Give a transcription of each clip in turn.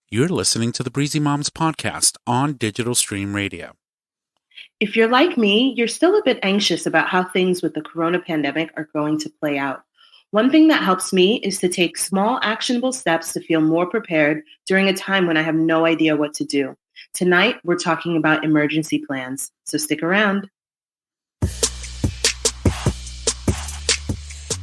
You're listening to the Breezy Moms podcast on Digital Stream Radio. If you're like me, you're still a bit anxious about how things with the corona pandemic are going to play out. One thing that helps me is to take small, actionable steps to feel more prepared during a time when I have no idea what to do. Tonight, we're talking about emergency plans, so stick around.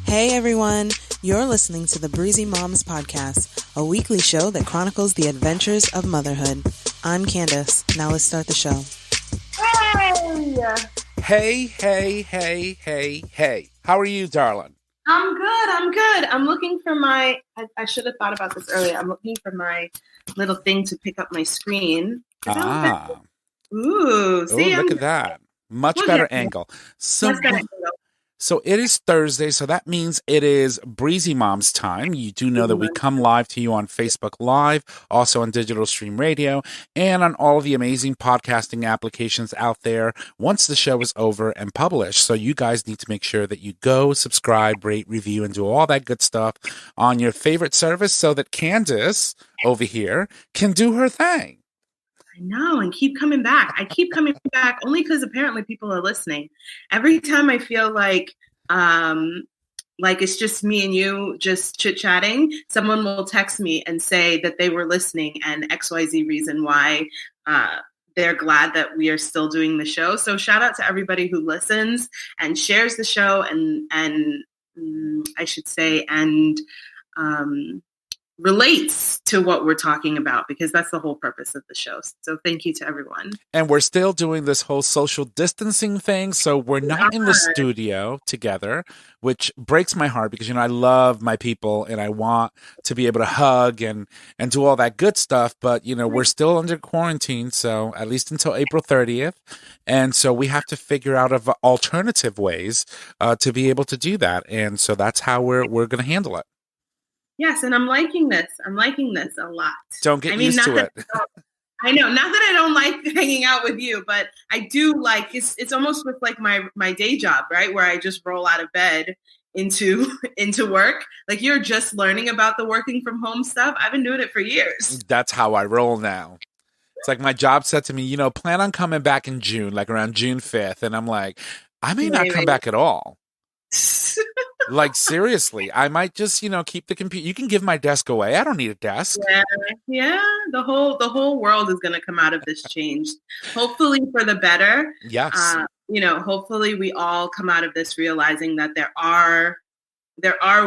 Hey everyone, you're listening to the Breezy Moms podcast, a weekly show that chronicles the adventures of motherhood. I'm Candace. Now let's start the show. Hey. How are you, darling? I'm good. I'm looking for I should have thought about this earlier. I'm looking for my little thing to pick up my screen. Ooh, see, look at that. Much better angle. So it is Thursday, so that means it is Breezy Mom's time. You do know that we come live to you on Facebook Live, also on Digital Stream Radio, and on all of the amazing podcasting applications out there once the show is over and published. So you guys need to make sure that you go, subscribe, rate, review, and do all that good stuff on your favorite service so that Candace over here can do her thing. I know, and keep coming back. I keep coming back only because apparently people are listening. Every time I feel like it's just me and you just chit-chatting, someone will text me and say that they were listening and XYZ reason why they're glad that we are still doing the show. So shout out to everybody who listens and shares the show and relates to what we're talking about, because that's the whole purpose of the show. So thank you to everyone. And we're still doing this whole social distancing thing. So we're not in the studio together, which breaks my heart because, I love my people and I want to be able to hug and do all that good stuff. But, we're still under quarantine. So at least until April 30th. And so we have to figure out alternative ways to be able to do that. And so that's how we're going to handle it. Yes, and I'm liking this. a lot. Don't get used to it. I know, not that I don't like hanging out with you, but I do like it's almost with like my day job, right? Where I just roll out of bed into work. Like you're just learning about the working from home stuff. I've been doing it for years. That's how I roll now. It's like my job said to me, plan on coming back in June, like around June 5th. And I'm like, I may not come back at all. Like, seriously, I might just, keep the computer. You can give my desk away. I don't need a desk. Yeah. The whole world is going to come out of this changed. Hopefully for the better. Yes. Hopefully we all come out of this realizing that there are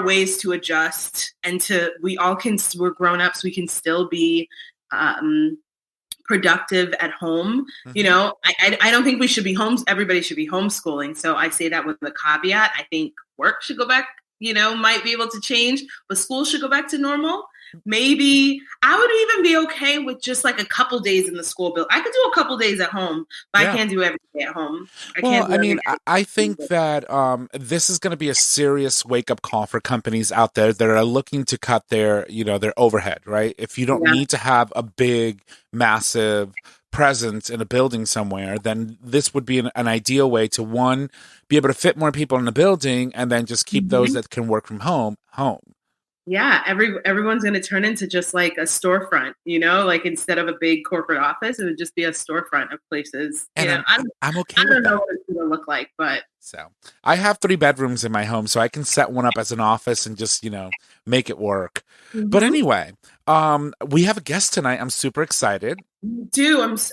ways to adjust and we're grown-ups. We can still be, productive at home. Mm-hmm. I don't think we should be everybody should be homeschooling. So I say that with a caveat. I think work should go back, might be able to change, but school should go back to normal. Maybe I would even be okay with just like a couple days in the school bill. I could do a couple days at home, but I can't do every day at home. I think that this is going to be a serious wake-up call for companies out there that are looking to cut their overhead, right? If you don't need to have a big, massive presence in a building somewhere, then this would be an ideal way to, one, be able to fit more people in the building and then just keep those that can work from home. Yeah, everyone's going to turn into just like a storefront, like instead of a big corporate office, it would just be a storefront of places. And I'm okay with that. I don't know what it's going to look like, but. So I have 3 bedrooms in my home, so I can set one up as an office and just, make it work. Mm-hmm. But anyway, we have a guest tonight. I'm super excited.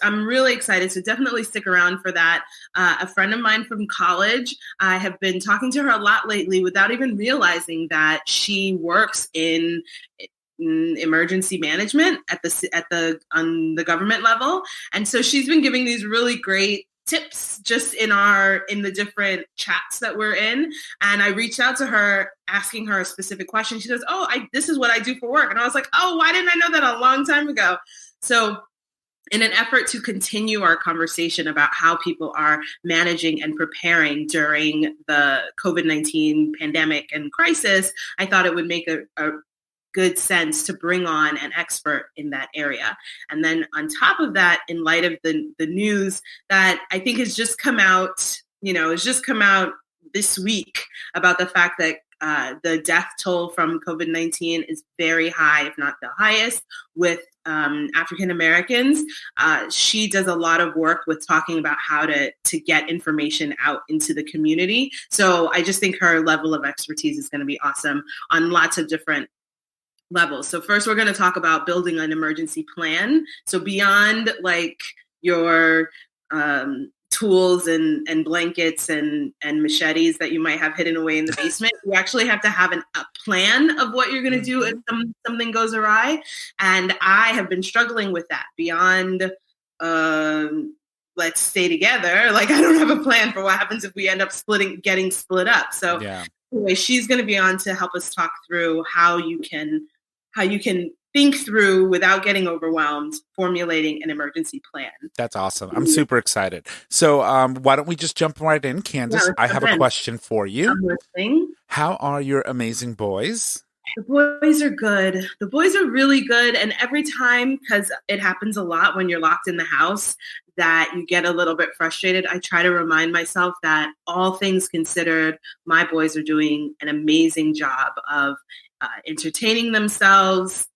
I'm really excited. So definitely stick around for that. A friend of mine from college, I have been talking to her a lot lately without even realizing that she works in emergency management on the government level. And so she's been giving these really great tips just in the different chats that we're in. And I reached out to her asking her a specific question. She goes, this is what I do for work. And I was like, why didn't I know that a long time ago? So in an effort to continue our conversation about how people are managing and preparing during the COVID-19 pandemic and crisis, I thought it would make a good sense to bring on an expert in that area. And then on top of that, in light of the news that I think has just come out, this week about the fact that the death toll from COVID-19 is very high, if not the highest, with African Americans. She does a lot of work with talking about how to get information out into the community. So I just think her level of expertise is going to be awesome on lots of different levels. So first, we're going to talk about building an emergency plan. So beyond like your tools and blankets and machetes that you might have hidden away in the basement, you actually have to have a plan of what you're going to do if something goes awry. And I have been struggling with that beyond let's stay together. Like, I don't have a plan for what happens if we end up getting split up. So anyway, she's going to be on to help us talk through how you can think through without getting overwhelmed, formulating an emergency plan. That's awesome. I'm super excited. So why don't we just jump right in, Candace? I have a question for you. I'm listening. How are your amazing boys? The boys are good. The boys are really good. And every time, because it happens a lot when you're locked in the house, that you get a little bit frustrated, I try to remind myself that all things considered, my boys are doing an amazing job of entertaining themselves,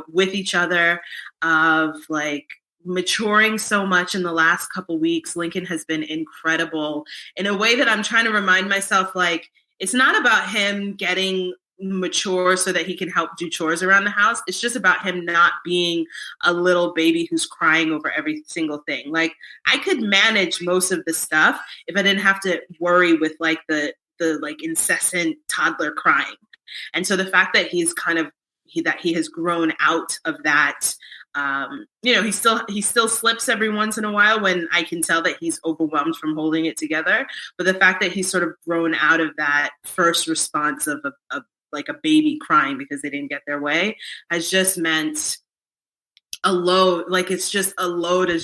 with each other, of like maturing so much in the last couple weeks. Lincoln has been incredible in a way that I'm trying to remind myself, like, it's not about him getting mature so that he can help do chores around the house. It's just about him not being a little baby who's crying over every single thing. Like, I could manage most of the stuff if I didn't have to worry with like the like incessant toddler crying. And so the fact that he has grown out of that, he still slips every once in a while when I can tell that he's overwhelmed from holding it together. But the fact that he's sort of grown out of that first response of like a baby crying because they didn't get their way has just meant a load has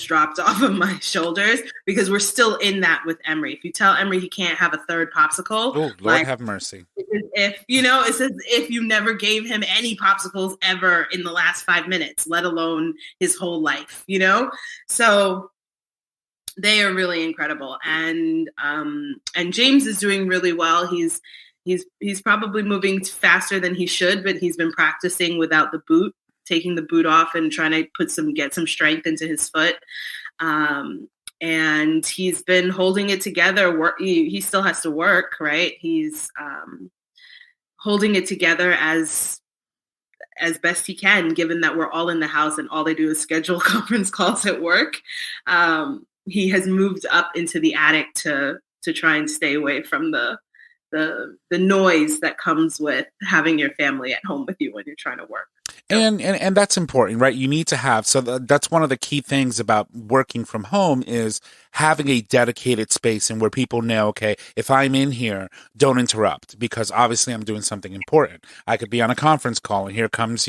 dropped off of my shoulders, because we're still in that with Emery. If you tell Emery he can't have a third popsicle, oh, Lord have mercy. It's as if you never gave him any popsicles ever in the last 5 minutes, let alone his whole life, So they are really incredible. And James is doing really well. He's probably moving faster than he should, but he's been practicing without the boot, taking the boot off and trying to get some strength into his foot. And he's been holding it together. He still has to work, right? He's holding it together as best he can, given that we're all in the house and all they do is schedule conference calls at work. He has moved up into the attic to try and stay away from the noise that comes with having your family at home with you when you're trying to work. And that's important, right? You need to have, so that's one of the key things about working from home is having a dedicated space and where people know, okay, if I'm in here, don't interrupt, because obviously I'm doing something important. I could be on a conference call and here comes,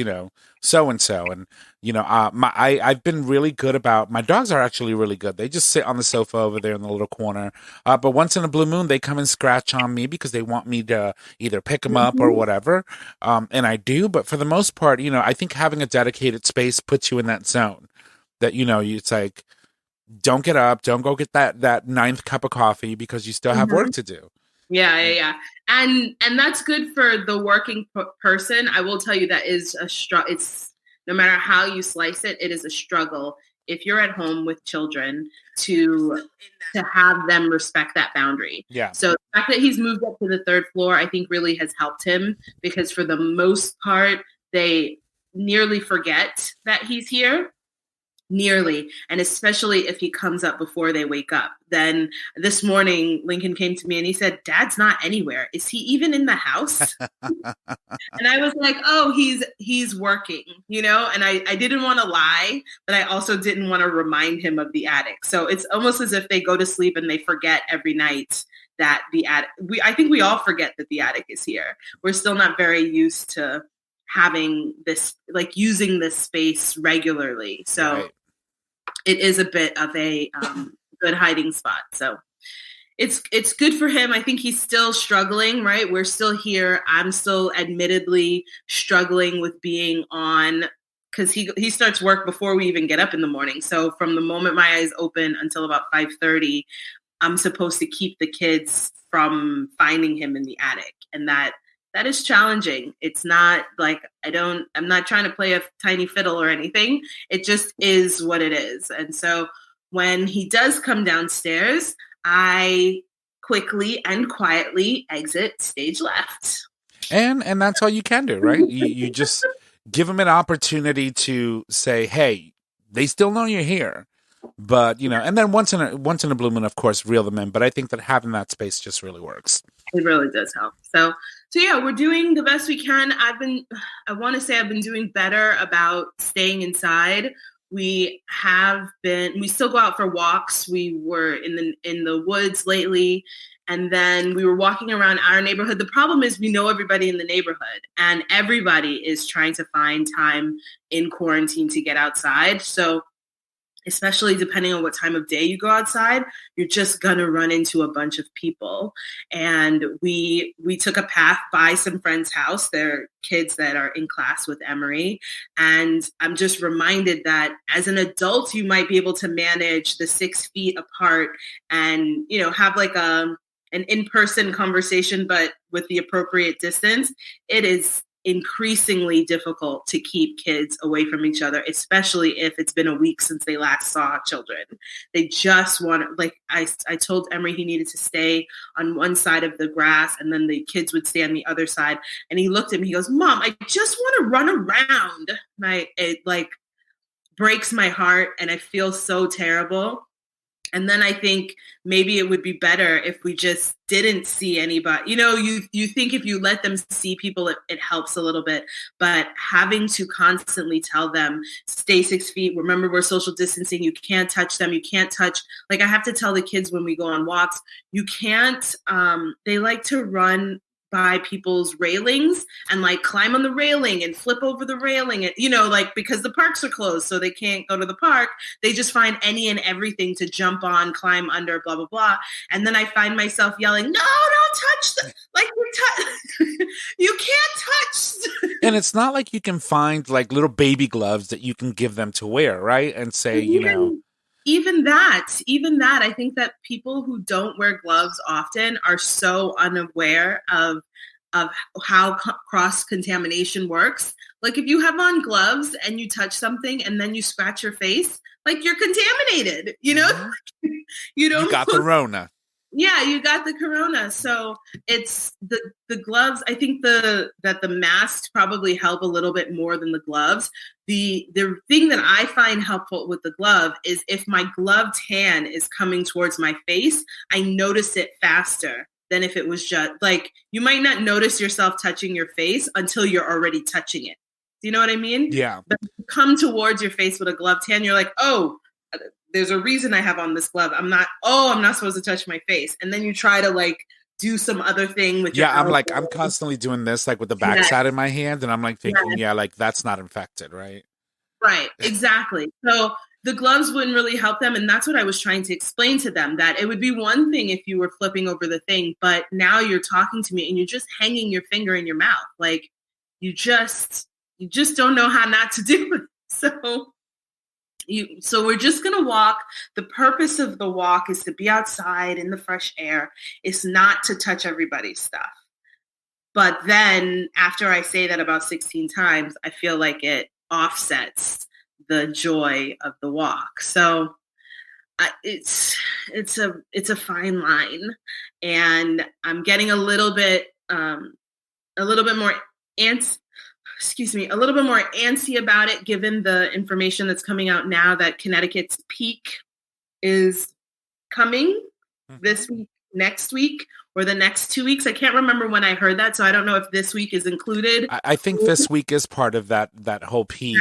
so-and-so. And, I've been really good about, my dogs are actually really good. They just sit on the sofa over there in the little corner. But once in a blue moon, they come and scratch on me because they want me to either pick them up or whatever. And I do. But for the most part, I think having a dedicated space puts you in that zone that, it's like, don't get up, don't go get that ninth cup of coffee because you still have work to do. Yeah. And that's good for the working person. I will tell you that is a struggle. It's, no matter how you slice it, it is a struggle if you're at home with children to have them respect that boundary. Yeah. So the fact that he's moved up to the third floor, I think really has helped him, because for the most part, they nearly forget that he's here. Nearly. And especially if he comes up before they wake up. Then this morning, Lincoln came to me and he said, "Dad's not anywhere. Is he even in the house?" And I was like, oh, he's working, and I didn't want to lie, but I also didn't want to remind him of the attic. So it's almost as if they go to sleep and they forget every night that the attic, I think we all forget that the attic is here. We're still not very used to having this, like using this space regularly. So right. It is a bit of a good hiding spot. So it's good for him. I think he's still struggling, right? We're still here. I'm still admittedly struggling with being on, because he starts work before we even get up in the morning. So from the moment my eyes open until about 5:30, I'm supposed to keep the kids from finding him in the attic. And that is challenging. It's not like I'm not trying to play a tiny fiddle or anything. It just is what it is. And so when he does come downstairs, I quickly and quietly exit stage left. And that's all you can do, right? You just give them an opportunity to say, hey, they still know you're here. But, and then once in a blue moon, of course, reel them in. But I think that having that space just really works. It really does help. So yeah, we're doing the best we can. I want to say I've been doing better about staying inside. We still go out for walks. We were in the woods lately, and then we were walking around our neighborhood. The problem is we know everybody in the neighborhood, and everybody is trying to find time in quarantine to get outside. So especially depending on what time of day you go outside, you're just going to run into a bunch of people. And we took a path by some friend's house. They're kids that are in class with Emory. And I'm just reminded that as an adult, you might be able to manage the 6 feet apart and, have like an in-person conversation, but with the appropriate distance. It is increasingly difficult to keep kids away from each other, especially if it's been a week since they last saw children. They just want to, like I told Emory he needed to stay on one side of the grass and then the kids would stay on the other side. And he looked at me, he goes, Mom, I just want to run around. And it like breaks my heart and I feel so terrible. And then I think maybe it would be better if we just didn't see anybody. You think if you let them see people, it helps a little bit. But having to constantly tell them, stay 6 feet. Remember, we're social distancing. You can't touch them. You can't touch. Like I have to tell the kids when we go on walks, you can't. They like to run by people's railings and like climb on the railing and flip over the railing and because the parks are closed so they can't go to the park, they just find any and everything to jump on, climb under, blah blah blah. And then I find myself yelling, no, don't touch them. Like you can't touch. And it's not like you can find like little baby gloves that you can give them to wear, right? And say, Even that, I think that people who don't wear gloves often are so unaware of how cross-contamination works. Like if you have on gloves and you touch something and then you scratch your face, like you're contaminated, Mm-hmm. You got the Rona. Yeah, you got the corona. So it's the gloves. I think that the masks probably help a little bit more than the gloves. The thing that I find helpful with the glove is if my gloved hand is coming towards my face, I notice it faster than if it was just like, you might not notice yourself touching your face until you're already touching it. Do you know what I mean? Yeah. But if you come towards your face with a gloved hand, you're like, oh, there's a reason I have on this glove. I'm not supposed to touch my face. And then you try to like do some other thing with your elbow. I'm constantly doing this like with the backside of my hand. And I'm like thinking, like that's not infected, right? Right, exactly. So the gloves wouldn't really help them. And that's what I was trying to explain to them, that it would be one thing if you were flipping over the thing, but now you're talking to me and you're just hanging your finger in your mouth. Like you just don't know how not to do it. So we're just going to walk. The purpose of the walk is to be outside in the fresh air. It's not to touch everybody's stuff. But then after I say that about 16 times, I feel like it offsets the joy of the walk. So it's a fine line, and I'm getting a little bit more antsy about it, given the information that's coming out now that Connecticut's peak is coming this week, next week, or the next 2 weeks. I can't remember when I heard that, so I don't know if this week is included. I think this week is part of that whole peak.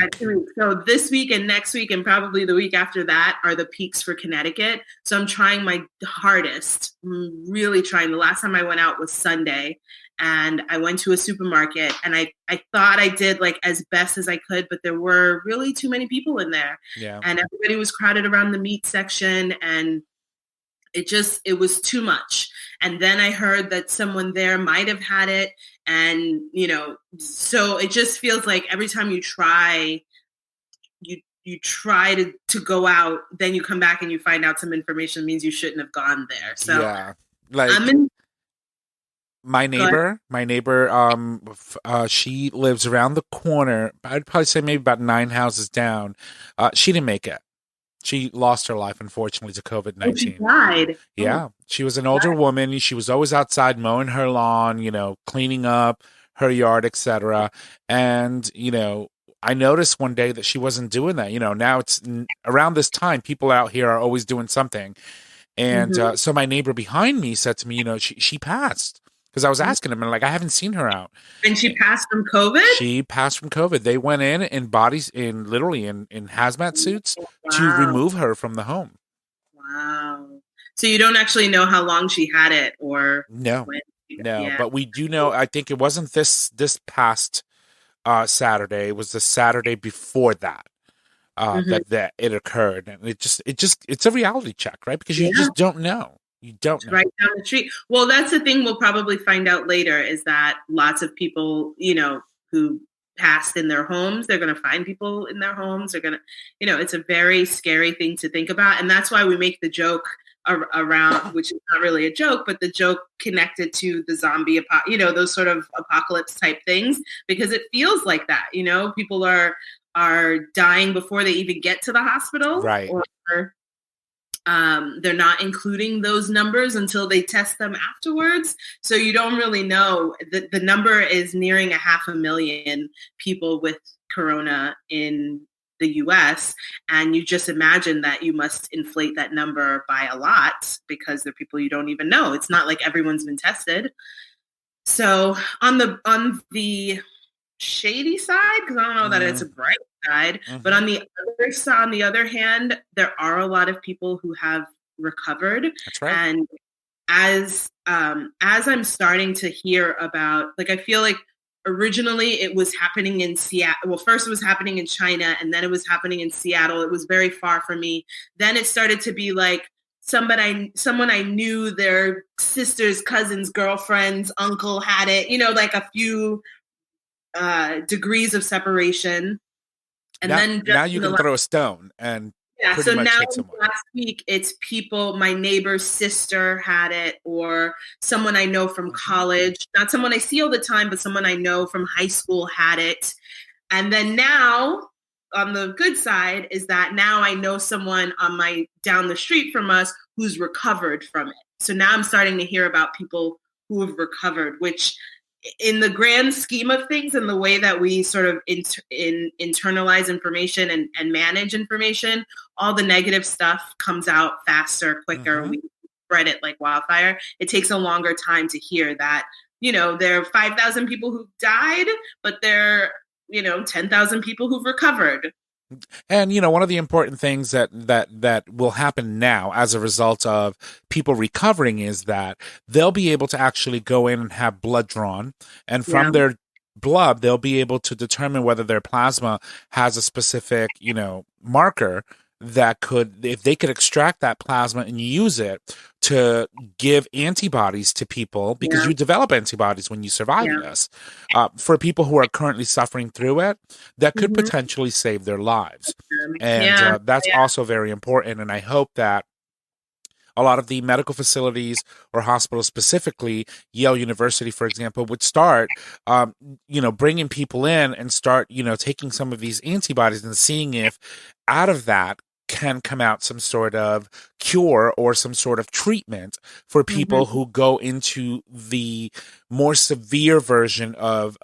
So this week and next week and probably the week after that are the peaks for Connecticut. So I'm trying my hardest. I'm really trying. The last time I went out was Sunday, and I went to a supermarket, and I thought I did like as best as I could, but there were really too many people in there. Yeah. And everybody was crowded around the meat section, and it was too much. And then I heard that someone there might have had it. And, so it just feels like every time you try, you you try to go out, then you come back and you find out some information means you shouldn't have gone there. So yeah, like I'm in. my neighbor, she lives around the corner. I'd probably say maybe about 9 houses down. She didn't make it. She lost her life, unfortunately, to COVID-19. She died. Yeah. She was an older woman. She was always outside mowing her lawn, cleaning up her yard, etc. And, I noticed one day that she wasn't doing that. Now it's around this time, people out here are always doing something. And so my neighbor behind me said to me, she passed. Because I was asking him, and I haven't seen her out. And she passed from COVID? She passed from COVID. They went in bodies, literally in hazmat suits to remove her from the home. Wow. So you don't actually know how long she had it or no. when? No, Yeah. but we do know, I think it wasn't this past Saturday. It was the Saturday before that. That it occurred. And it's a reality check, right? Because you just don't know. You don't know. Right down the street. Well, that's the thing we'll probably find out later is that lots of people, who passed in their homes, they're going to find people in their homes. They're going to, it's a very scary thing to think about. And that's why we make the joke around, which is not really a joke, but the joke connected to the zombie, those sort of apocalypse type things, because it feels like that, people are dying before they even get to the hospital. Right. Or they're not including those numbers until they test them afterwards. So you don't really know. The number is nearing 500,000 people with corona in the US. And you just imagine that you must inflate that number by a lot because they're people you don't even know. It's not like everyone's been tested. So on the shady side, because I don't know that it's a bright side, but on the other hand, there are a lot of people who have recovered. That's right. And as I'm starting to hear about, I feel like originally it was happening in Seattle. Well, first it was happening in China, and then it was happening in Seattle. It was very far from me. Then it started to be someone I knew, their sister's cousin's girlfriend's uncle had it, a few degrees of separation. And now you can throw a stone and pretty much hit someone. Last week it's people, my neighbor's sister had it, or someone I know from college, not someone I see all the time, but someone I know from high school had it. And then now on the good side is that now I know someone down the street from us who's recovered from it. So now I'm starting to hear about people who have recovered, which in the grand scheme of things and the way that we sort of internalize information and manage information, all the negative stuff comes out faster, quicker. We spread it like wildfire. It takes a longer time to hear that, there are 5,000 people who've died, but there are, 10,000 people who've recovered. And, one of the important things that will happen now as a result of people recovering is that they'll be able to actually go in and have blood drawn. And from their blood, they'll be able to determine whether their plasma has a specific, marker that if they could extract that plasma and use it to give antibodies to people, because you develop antibodies when you survive this, for people who are currently suffering through it, that could potentially save their lives. And that's also very important. And I hope that a lot of the medical facilities or hospitals, specifically Yale University, for example, would start, bringing people in and start, taking some of these antibodies and seeing if out of that can come out some sort of cure or some sort of treatment for people who go into the more severe version of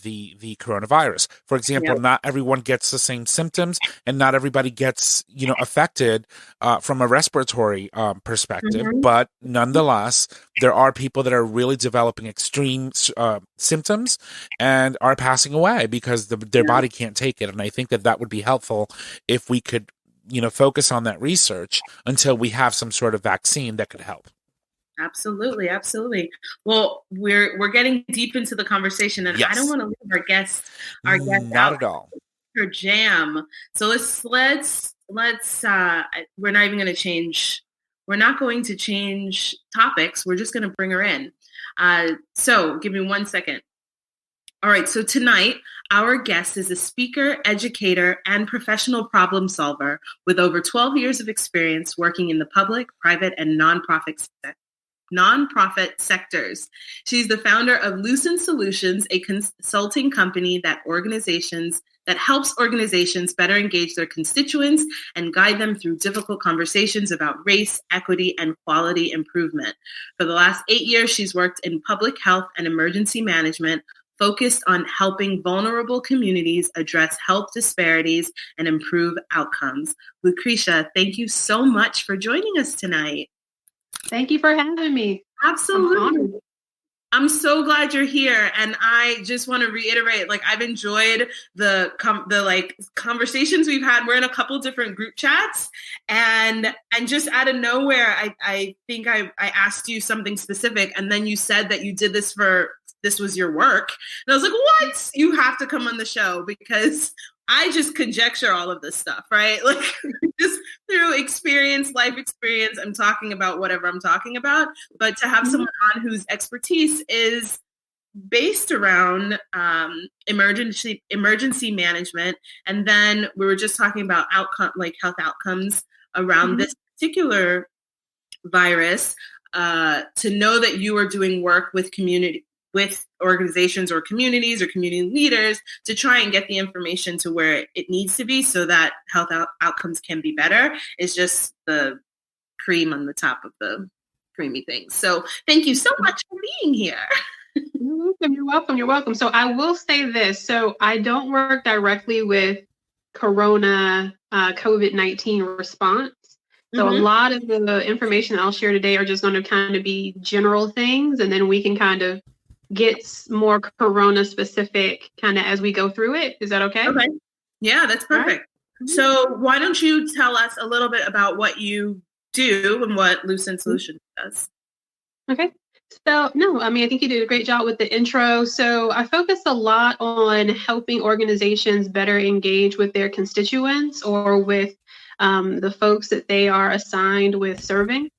the coronavirus. For example, not everyone gets the same symptoms, and not everybody gets, affected from a respiratory perspective. But nonetheless, there are people that are really developing extreme symptoms and are passing away because their body can't take it. And I think that would be helpful if we could focus on that research until we have some sort of vaccine that could help. Absolutely. Well, we're getting deep into the conversation, and I don't want to leave our guest not out at all. Her jam. So let's we're not even going to change. We're not going to change topics. We're just going to bring her in. So give me 1 second. All right, so tonight, our guest is a speaker, educator, and professional problem solver with over 12 years of experience working in the public, private, and nonprofit sectors. She's the founder of Lucent Solutions, a consulting company that helps organizations better engage their constituents and guide them through difficult conversations about race, equity, and quality improvement. For the last 8 years, she's worked in public health and emergency management, focused on helping vulnerable communities address health disparities and improve outcomes. Lucretia, thank you so much for joining us tonight. Thank you for having me. Absolutely. I'm so glad you're here. And I just want to reiterate, I've enjoyed the conversations we've had. We're in a couple different group chats, and just out of nowhere, I think I asked you something specific, and then you said that you did this was your work. And I was like, what? You have to come on the show, because I just conjecture all of this stuff, right? Just through life experience, I'm talking about whatever I'm talking about. But to have someone on whose expertise is based around emergency management, and then we were just talking about health outcomes around this particular virus, to know that you are doing work with organizations or communities or community leaders to try and get the information to where it needs to be so that health outcomes can be better is just the cream on the top of the creamy thing. So thank you so much for being here. You're welcome. So I will say this. So I don't work directly with Corona COVID-19 response. So a lot of the information I'll share today are just going to kind of be general things, and then we can kind of get more Corona specific kind of as we go through it. Is that okay? Okay. Yeah, that's perfect. Right. So why don't you tell us a little bit about what you do and what Lucent Solutions does? Okay. So, I think you did a great job with the intro. So I focus a lot on helping organizations better engage with their constituents or with the folks that they are assigned with serving.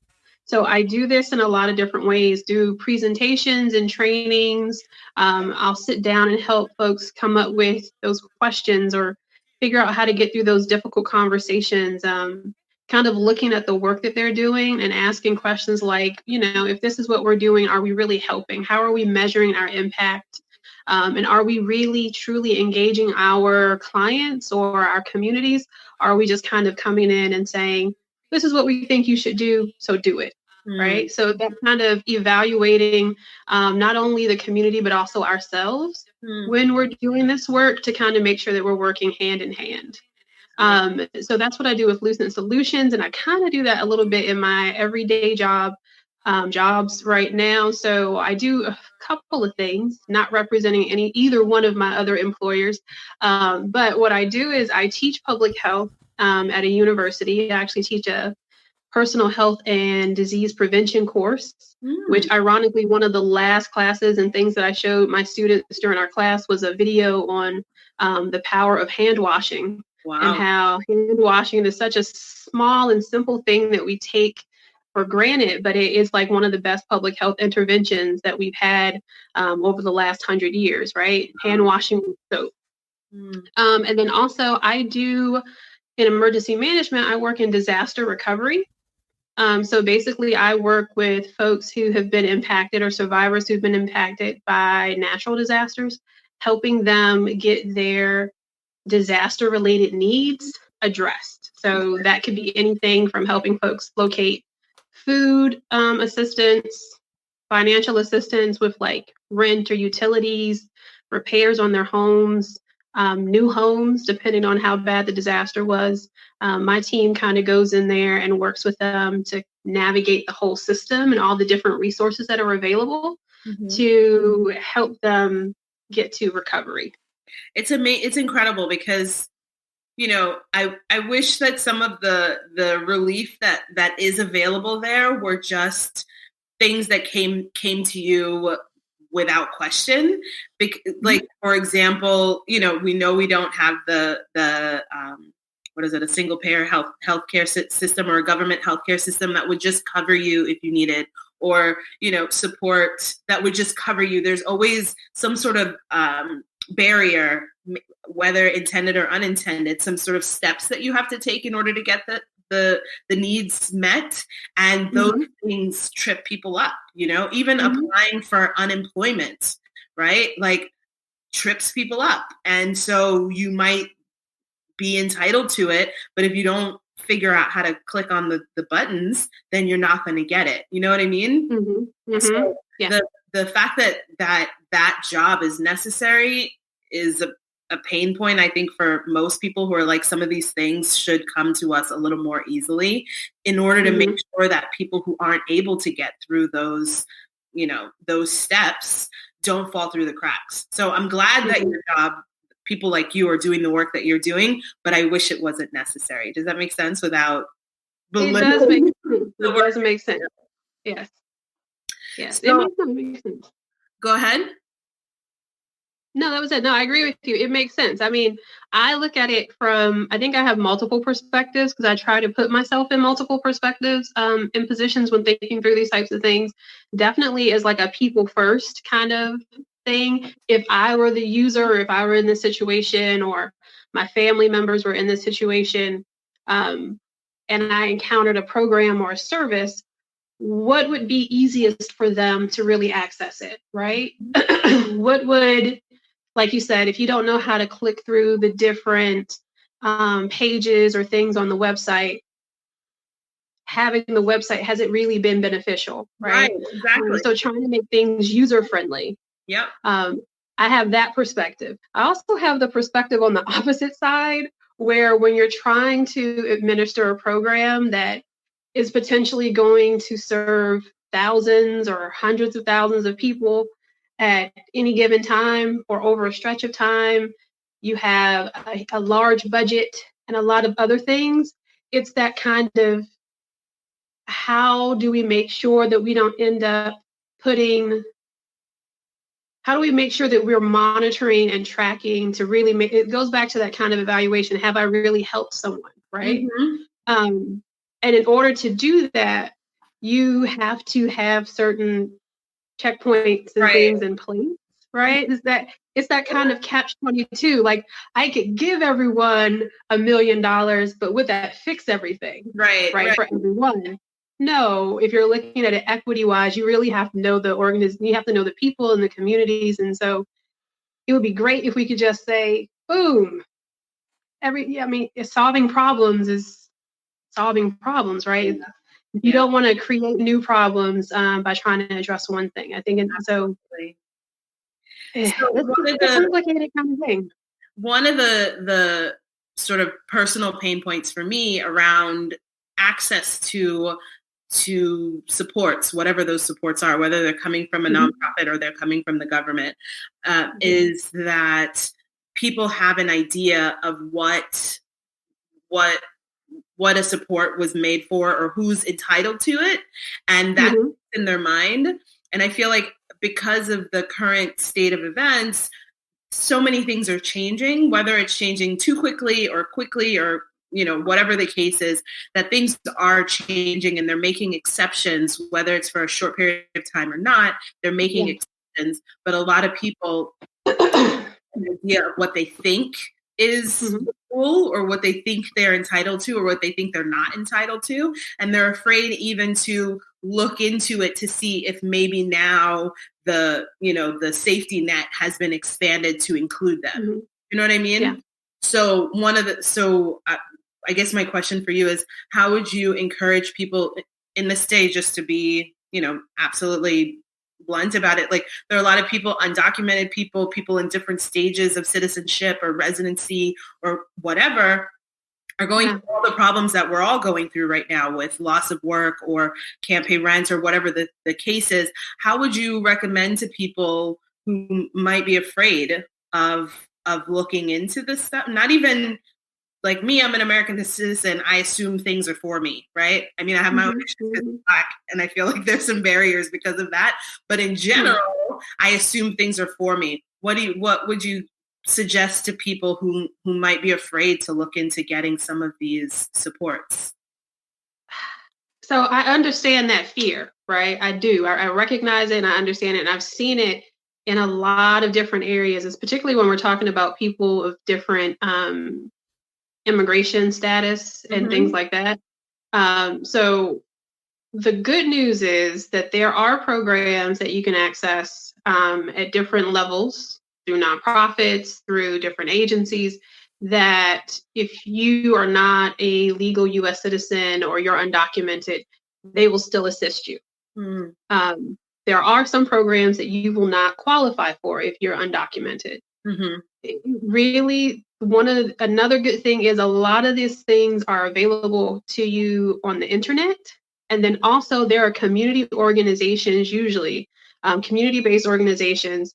So I do this in a lot of different ways, do presentations and trainings. I'll sit down and help folks come up with those questions or figure out how to get through those difficult conversations, kind of looking at the work that they're doing and asking questions like, if this is what we're doing, are we really helping? How are we measuring our impact? And are we really truly engaging our clients or our communities? Or are we just kind of coming in and saying, this is what we think you should do, so do it, right? So that kind of evaluating not only the community, but also ourselves when we're doing this work to kind of make sure that we're working hand in hand. So that's what I do with Lucent Solutions. And I kind of do that a little bit in my everyday jobs right now. So I do a couple of things, not representing either one of my other employers. But what I do is I teach public health at a university. I actually teach a personal health and disease prevention course, which ironically, one of the last classes and things that I showed my students during our class was a video on the power of hand washing. Wow. And how hand washing is such a small and simple thing that we take for granted, but it is like one of the best public health interventions that we've had over the last 100 years, right? Hand washing with soap. And then also I do in emergency management, I work in disaster recovery. So basically I work with folks who have been impacted or survivors who've been impacted by natural disasters, helping them get their disaster related needs addressed. So that could be anything from helping folks locate food assistance, financial assistance with like rent or utilities, repairs on their homes, new homes, depending on how bad the disaster was. My team kind of goes in there and works with them to navigate the whole system and all the different resources that are available to help them get to recovery. It's incredible because, I wish that some of the relief that is available there were just things that came to you without question. Like, for example, we know we don't have the a single payer healthcare system or a government healthcare system that would just cover you if you needed or, support that would just cover you. There's always some sort of barrier, whether intended or unintended, some sort of steps that you have to take in order to get the needs met. And those things trip people up, even applying for unemployment, right? Like trips people up. And so you might be entitled to it, but if you don't figure out how to click on the buttons, then you're not going to get it. You know what I mean? So the fact that job is necessary is a pain point, I think, for most people who are like, some of these things should come to us a little more easily in order to make sure that people who aren't able to get through those steps don't fall through the cracks. So I'm glad that your job, people like you are doing the work that you're doing, but I wish it wasn't necessary. Does that make sense without It does make sense. It does make sense. Yes. Yes. So, it makes sense. Go ahead. No, that was it. No, I agree with you. It makes sense. I mean, I look at it I think I have multiple perspectives because I try to put myself in multiple perspectives in positions when thinking through these types of things. Definitely as like a people first kind of thing. If I were the user, or if I were in this situation, or my family members were in this situation, and I encountered a program or a service, what would be easiest for them to really access it, right? What would, like you said, if you don't know how to click through the different pages or things on the website, having the website, has it really been beneficial, right? Exactly. So trying to make things user-friendly. Yep. I have that perspective. I also have the perspective on the opposite side, where when you're trying to administer a program that is potentially going to serve thousands or hundreds of thousands of people at any given time or over a stretch of time, you have a large budget and a lot of other things. It's that kind of, how do we make sure that we don't end up how do we make sure that we're monitoring and tracking to really make, it goes back to that kind of evaluation. Have I really helped someone, right? And in order to do that, you have to have certain checkpoints and things in place, right? It's that kind of catch-22. Like, I could give everyone $1 million, but would that fix everything? Right. For everyone. No, if you're looking at it equity-wise, you really have to know the organism, you have to know the people and the communities. And so it would be great if we could just say, boom, solving problems is solving problems, right? You don't want to create new problems by trying to address one thing. I think it's a complicated kind of thing. One of the sort of personal pain points for me around access to supports, whatever those supports are, whether they're coming from a nonprofit or they're coming from the government, is that people have an idea of what a support was made for or who's entitled to it. And that's in their mind. And I feel like because of the current state of events, so many things are changing, whether it's changing too quickly or whatever the case is, that things are changing and they're making exceptions, whether it's for a short period of time or not, they're making exceptions. But a lot of people have an idea of what they think is cool or what they think they're entitled to or what they think they're not entitled to. And they're afraid even to look into it to see if maybe now the safety net has been expanded to include them. You know what I mean? Yeah. So I guess my question for you is, how would you encourage people in this stage, just to be, absolutely blunt about it? Like, there are a lot of people, undocumented people in different stages of citizenship or residency or whatever, are going through all the problems that we're all going through right now with loss of work or can't pay rent or whatever the case is. How would you recommend to people who might be afraid of looking into this stuff? Not even like me, I'm an American citizen. I assume things are for me, right? I mean, I have my own issues because I'm Black, and I feel like there's some barriers because of that. But in general, I assume things are for me. What would you suggest to people who might be afraid to look into getting some of these supports? So I understand that fear, right? I do. I recognize it and I understand it. And I've seen it in a lot of different areas, it's particularly when we're talking about people of different immigration status and things like that. So the good news is that there are programs that you can access at different levels through nonprofits, through different agencies, that if you are not a legal U.S. citizen or you're undocumented, they will still assist you. There are some programs that you will not qualify for if you're undocumented. Really, another good thing is a lot of these things are available to you on the internet. And then also there are community organizations, usually community-based organizations,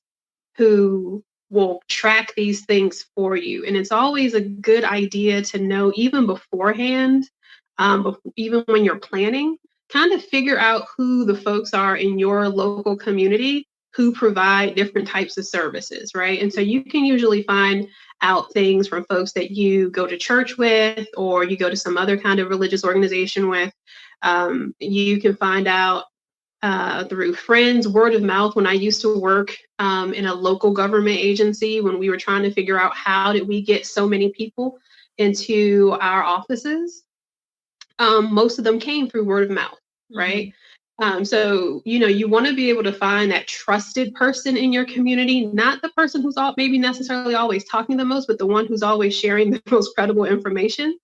who will track these things for you. And it's always a good idea to know, even beforehand, even when you're planning, kind of figure out who the folks are in your local community who provide different types of services, right? And so you can usually find out things from folks that you go to church with, or you go to some other kind of religious organization with. You can find out through friends, word of mouth. When I used to work in a local government agency, when we were trying to figure out how did we get so many people into our offices, most of them came through word of mouth, right? So, you want to be able to find that trusted person in your community, not the person who's maybe necessarily always talking the most, but the one who's always sharing the most credible information.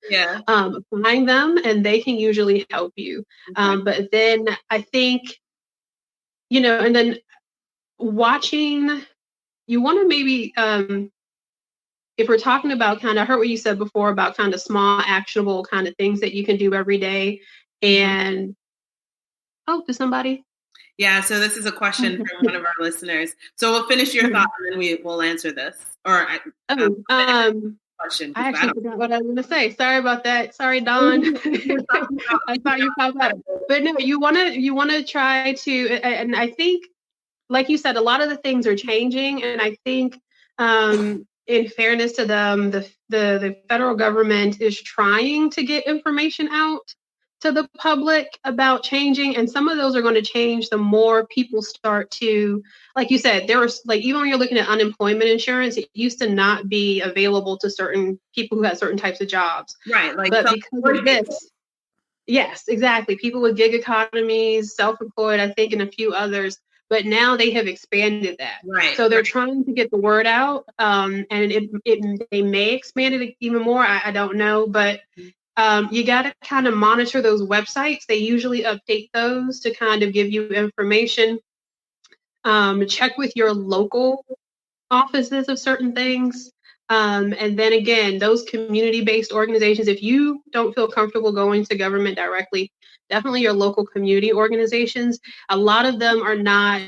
Find them and they can usually help you. But then I think, and then watching, you want to maybe, if we're talking about I heard what you said before about kind of small, actionable kind of things that you can do every day. And, to somebody? Yeah, so this is a question from one of our listeners. So we'll finish your thought and then we'll answer this. Question. I actually forgot what I was going to say. Sorry about that. Sorry, Dawn. I thought you popped up. But no, you want to try to, and I think, like you said, a lot of the things are changing, and I think, in fairness to them, the federal government is trying to get information out to the public about changing, and some of those are going to change the more people start to, like you said, there was even when you're looking at unemployment insurance, it used to not be available to certain people who had certain types of jobs. Right. But because of this, yes, exactly. People with gig economies, self-employed, I think, and a few others. But now they have expanded that. Right. So they're trying to get the word out, and they may expand it even more. I don't know, but you got to kind of monitor those websites. They usually update those to kind of give you information. Check with your local offices of certain things. And then again, those community-based organizations, if you don't feel comfortable going to government directly, definitely your local community organizations. A lot of them are not,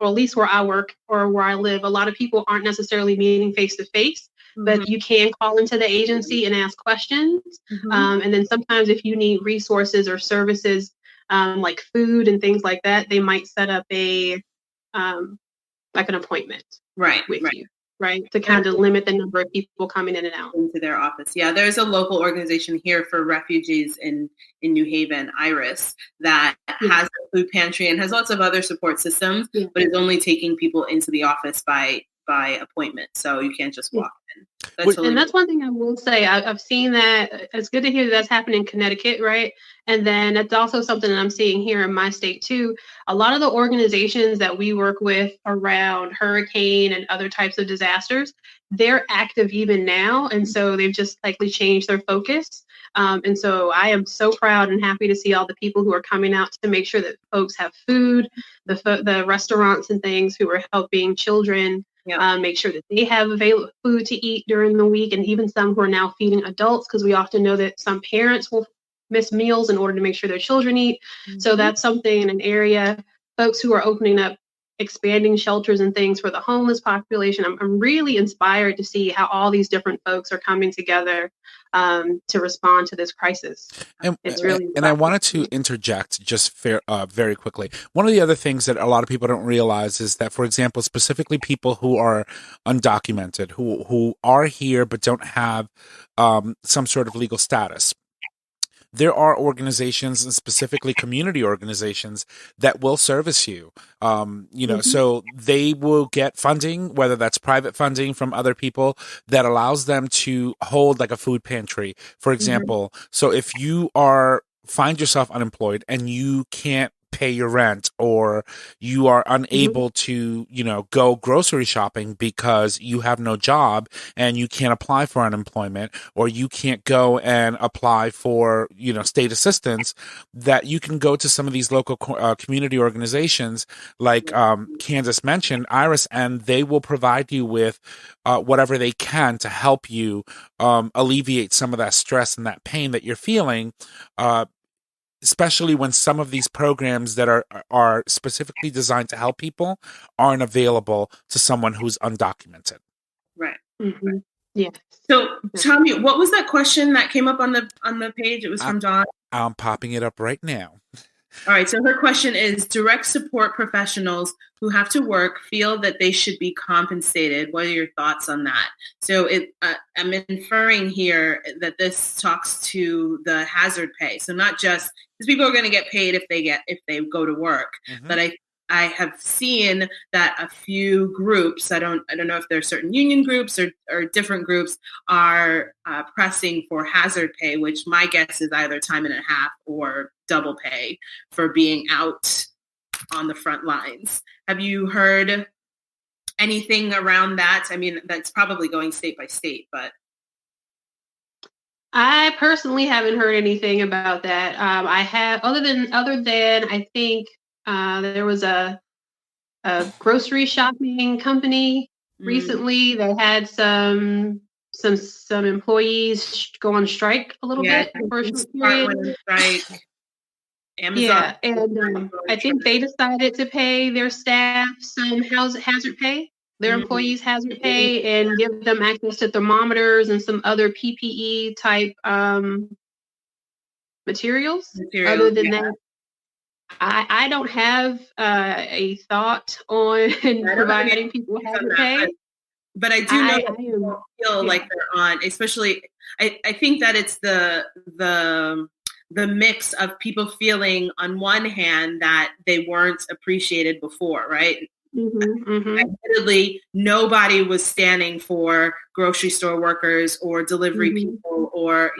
or at least where I work or where I live, a lot of people aren't necessarily meeting face-to-face. But you can call into the agency and ask questions. And then sometimes if you need resources or services like food and things like that, they might set up an appointment with you, right? To kind of limit the number of people coming in and out into their office. Yeah, there's a local organization here for refugees in New Haven, IRIS, that has a food pantry and has lots of other support systems, but is only taking people into the office by appointment. So you can't just walk in. That's one thing I will say. I've seen that. It's good to hear that's happening in Connecticut, right? And then it's also something that I'm seeing here in my state too. A lot of the organizations that we work with around hurricane and other types of disasters, they're active even now. And so they've just likely changed their focus. And so I am so proud and happy to see all the people who are coming out to make sure that folks have food, the restaurants and things who are helping children make sure that they have available food to eat during the week, and even some who are now feeding adults, because we often know that some parents will miss meals in order to make sure their children eat. So that's something in an area. Folks who are opening up, expanding shelters and things for the homeless population. I'm really inspired to see how all these different folks are coming together to respond to this crisis. It's really and I wanted to interject just very quickly. One of the other things that a lot of people don't realize is that, for example, specifically people who are undocumented, who are here but don't have some sort of legal status, there are organizations, and specifically community organizations, that will service you. So they will get funding, whether that's private funding from other people, that allows them to hold like a food pantry, for example. So if you find yourself unemployed and you can't pay your rent, or you are unable to, go grocery shopping because you have no job and you can't apply for unemployment, or you can't go and apply for, state assistance, that you can go to some of these local community organizations like Candace mentioned, Iris, and they will provide you with whatever they can to help you alleviate some of that stress and that pain that you're feeling, especially when some of these programs that are specifically designed to help people aren't available to someone who's undocumented. Right. Mm-hmm. Yeah. So tell me, what was that question that came up on the page? It was from Dawn. I'm popping it up right now. All right. So her question is: direct support professionals who have to work feel that they should be compensated. What are your thoughts on that? So I'm inferring here that this talks to the hazard pay. So not just because people are going to get paid if they go to work, but I have seen that a few groups, I don't know if there are certain union groups or different groups, are pressing for hazard pay, which my guess is either time and a half or double pay for being out on the front lines. Have you heard anything around that? I mean, that's probably going state by state, but. I personally haven't heard anything about that. I have, other than I think there was a grocery shopping company recently that had some employees go on strike a little bit for a short period. Amazon. Yeah, and I think they decided to pay their staff some hazard pay, their employees hazard pay, and give them access to thermometers and some other PPE type materials. Other than that, I don't have a thought on providing people hazard pay. But I do know that people feel like they're on, especially, I think that it's the mix of people feeling on one hand that they weren't appreciated before, right? Admittedly, nobody was standing for grocery store workers or delivery people or,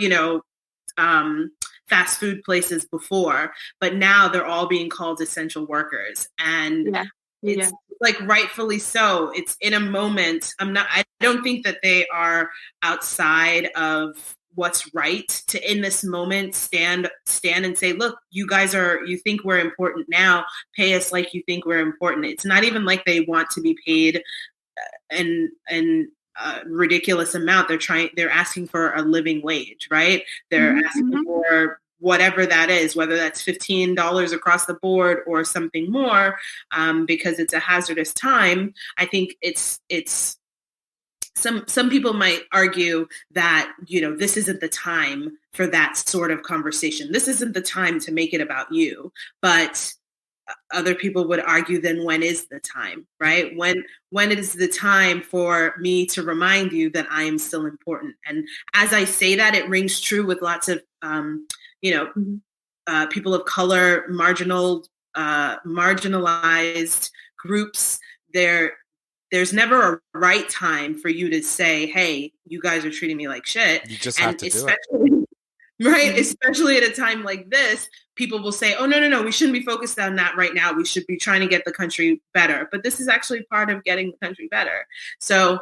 fast food places before, but now they're all being called essential workers. And it's like rightfully so. It's in a moment. I don't think that they are outside of what's right to, in this moment, stand and say, look, you think we're important now, pay us like you think we're important. It's not even like they want to be paid and ridiculous amount. They're asking for a living wage, right? They're asking for whatever that is, whether that's $15 across the board or something more, because it's a hazardous time. I think it's some people might argue that, this isn't the time for that sort of conversation. This isn't the time to make it about you. But other people would argue, then when is the time, right? When is the time for me to remind you that I am still important? And as I say that, it rings true with lots of, people of color, marginalized groups. There's never a right time for you to say, hey, you guys are treating me like shit. You just have to do it. Right? Especially at a time like this, people will say, oh, no, we shouldn't be focused on that right now. We should be trying to get the country better. But this is actually part of getting the country better. So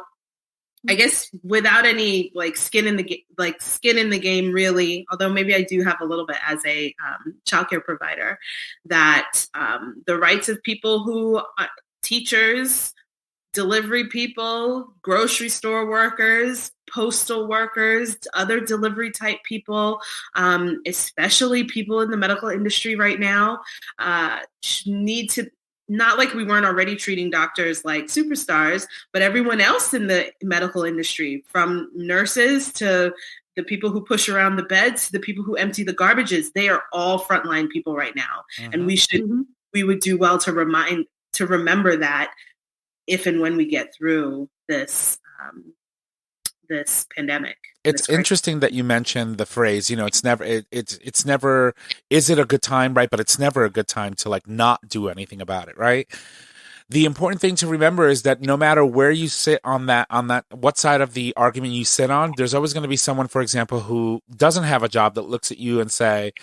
I guess without any skin in the game, really, although maybe I do have a little bit as a childcare provider, that the rights of people who teachers, delivery people, grocery store workers, postal workers, other delivery type people, especially people in the medical industry right now, need to, not like we weren't already treating doctors like superstars, but everyone else in the medical industry, from nurses to the people who push around the beds, to the people who empty the garbages, they are all frontline people right now. And we would do well to remember that if and when we get through this this pandemic. It's interesting that you mentioned the phrase, it's never, it's never, is it a good time, right? But it's never a good time to like not do anything about it, right? The important thing to remember is that no matter where you sit on that, what side of the argument you sit on, there's always going to be someone, for example, who doesn't have a job that looks at you and say,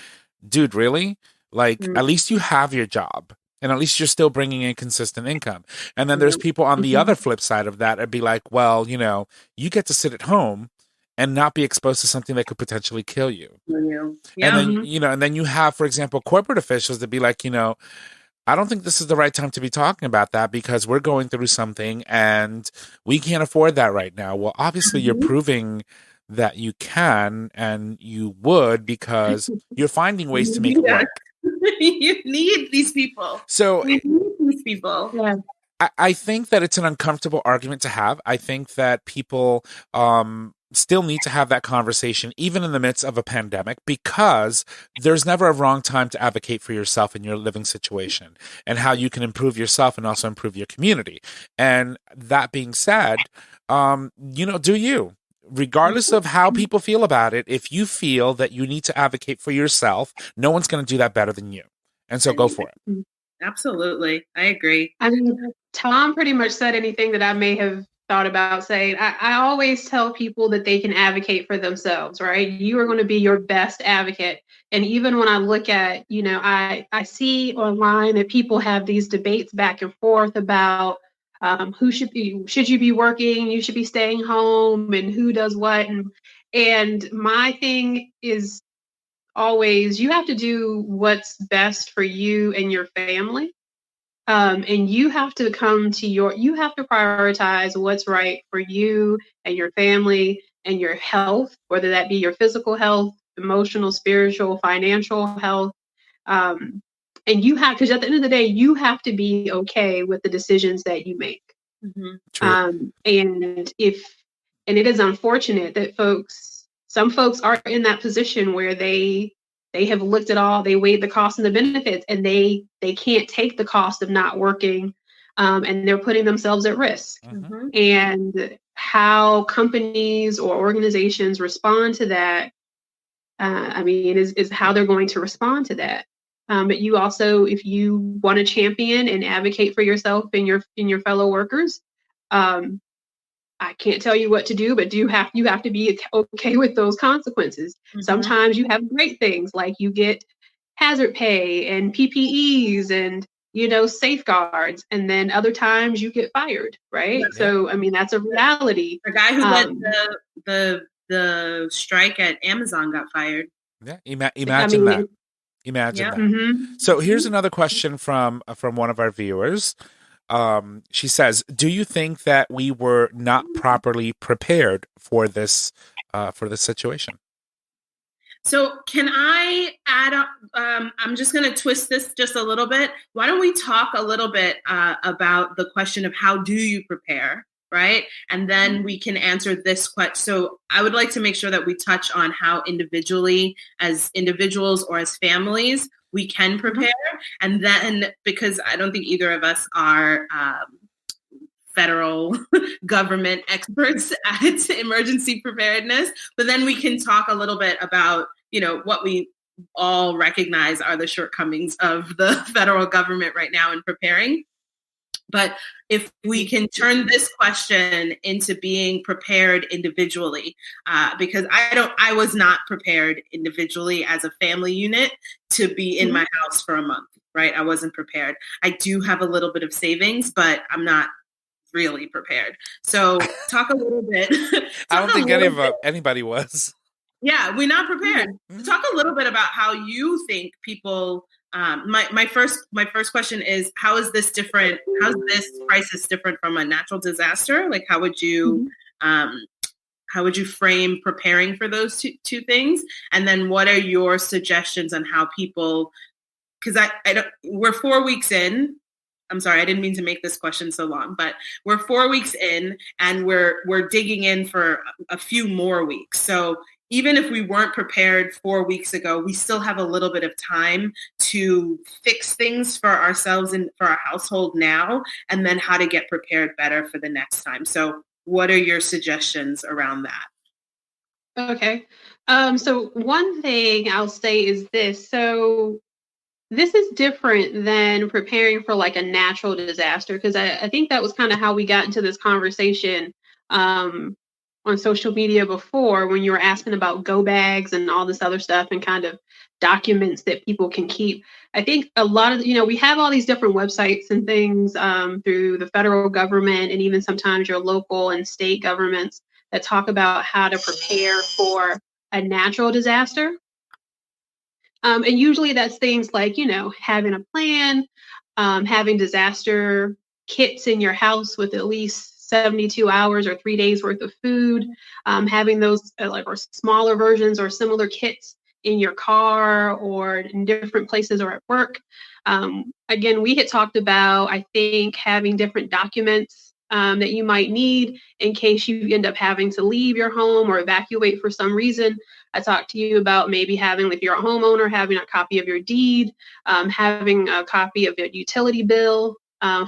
dude, really? Like, at least you have your job. And at least you're still bringing in consistent income. And then there's people on the other flip side of that and be like, well, you get to sit at home and not be exposed to something that could potentially kill you. Yeah. And then, and then you have, for example, corporate officials that be like, I don't think this is the right time to be talking about that because we're going through something and we can't afford that right now. Well, obviously you're proving that you can and you would because you're finding ways to make it work. You need these people. So we need these people. Yeah. I think that it's an uncomfortable argument to have. I think that people still need to have that conversation, even in the midst of a pandemic, because there's never a wrong time to advocate for yourself in your living situation and how you can improve yourself and also improve your community. And that being said, do you. Regardless of how people feel about it, if you feel that you need to advocate for yourself, no one's going to do that better than you. And so go for it. Absolutely. I agree. I mean, Tom pretty much said anything that I may have thought about saying. I always tell people that they can advocate for themselves, right? You are going to be your best advocate. And even when I look at, I see online that people have these debates back and forth about should you be working? You should be staying home, and who does what. And my thing is always, you have to do what's best for you and your family. And you have to you have to prioritize what's right for you and your family and your health, whether that be your physical health, emotional, spiritual, financial health. And you have, because at the end of the day, you have to be okay with the decisions that you make. And it is unfortunate that some folks are in that position where they have looked at all, they weighed the costs and the benefits, and they can't take the cost of not working, and they're putting themselves at risk. And how companies or organizations respond to that, is how they're going to respond to that. But you also, if you want to champion and advocate for yourself and your fellow workers, I can't tell you what to do, but you have to be okay with those consequences. Sometimes you have great things like you get hazard pay and PPEs and safeguards, and then other times you get fired, right? So that's a reality. The guy who led the strike at Amazon got fired. Yeah, imagine that. Imagine that. So here's another question from one of our viewers. She says, do you think that we were not properly prepared for this situation? So can I add up? I'm just going to twist this just a little bit. Why don't we talk a little bit about the question of how do you prepare, right? And then we can answer this question. So I would like to make sure that we touch on how individually, as individuals or as families, we can prepare. And then, because I don't think either of us are federal government experts at emergency preparedness, but then we can talk a little bit about, what we all recognize are the shortcomings of the federal government right now in preparing. But if we can turn this question into being prepared individually, because I was not prepared individually as a family unit to be in my house for a month, right? I wasn't prepared. I do have a little bit of savings, but I'm not really prepared. So talk a little bit. I don't think anybody was. Yeah, we're not prepared. Talk a little bit about how you think people. My first question is, how is this different? How's this crisis different from a natural disaster? Like, how would you frame preparing for those two things? And then, what are your suggestions on how people? Because we're 4 weeks in. I'm sorry, I didn't mean to make this question so long, but we're 4 weeks in, and we're digging in for a few more weeks. So even if we weren't prepared 4 weeks ago, we still have a little bit of time to fix things for ourselves and for our household now, and then how to get prepared better for the next time. So what are your suggestions around that? Okay. So one thing I'll say is this. So this is different than preparing for like a natural disaster, because I think that was kind of how we got into this conversation on social media before, when you were asking about go bags and all this other stuff and kind of documents that people can keep. I think a lot of, we have all these different websites and things through the federal government and even sometimes your local and state governments that talk about how to prepare for a natural disaster. And usually that's things like, having a plan, having disaster kits in your house with at least 72 hours or 3 days worth of food, having those or smaller versions or similar kits in your car or in different places or at work. Again, we had talked about, I think, having different documents that you might need in case you end up having to leave your home or evacuate for some reason. I talked to you about maybe having, if you're a homeowner, having a copy of your deed, having a copy of your utility bill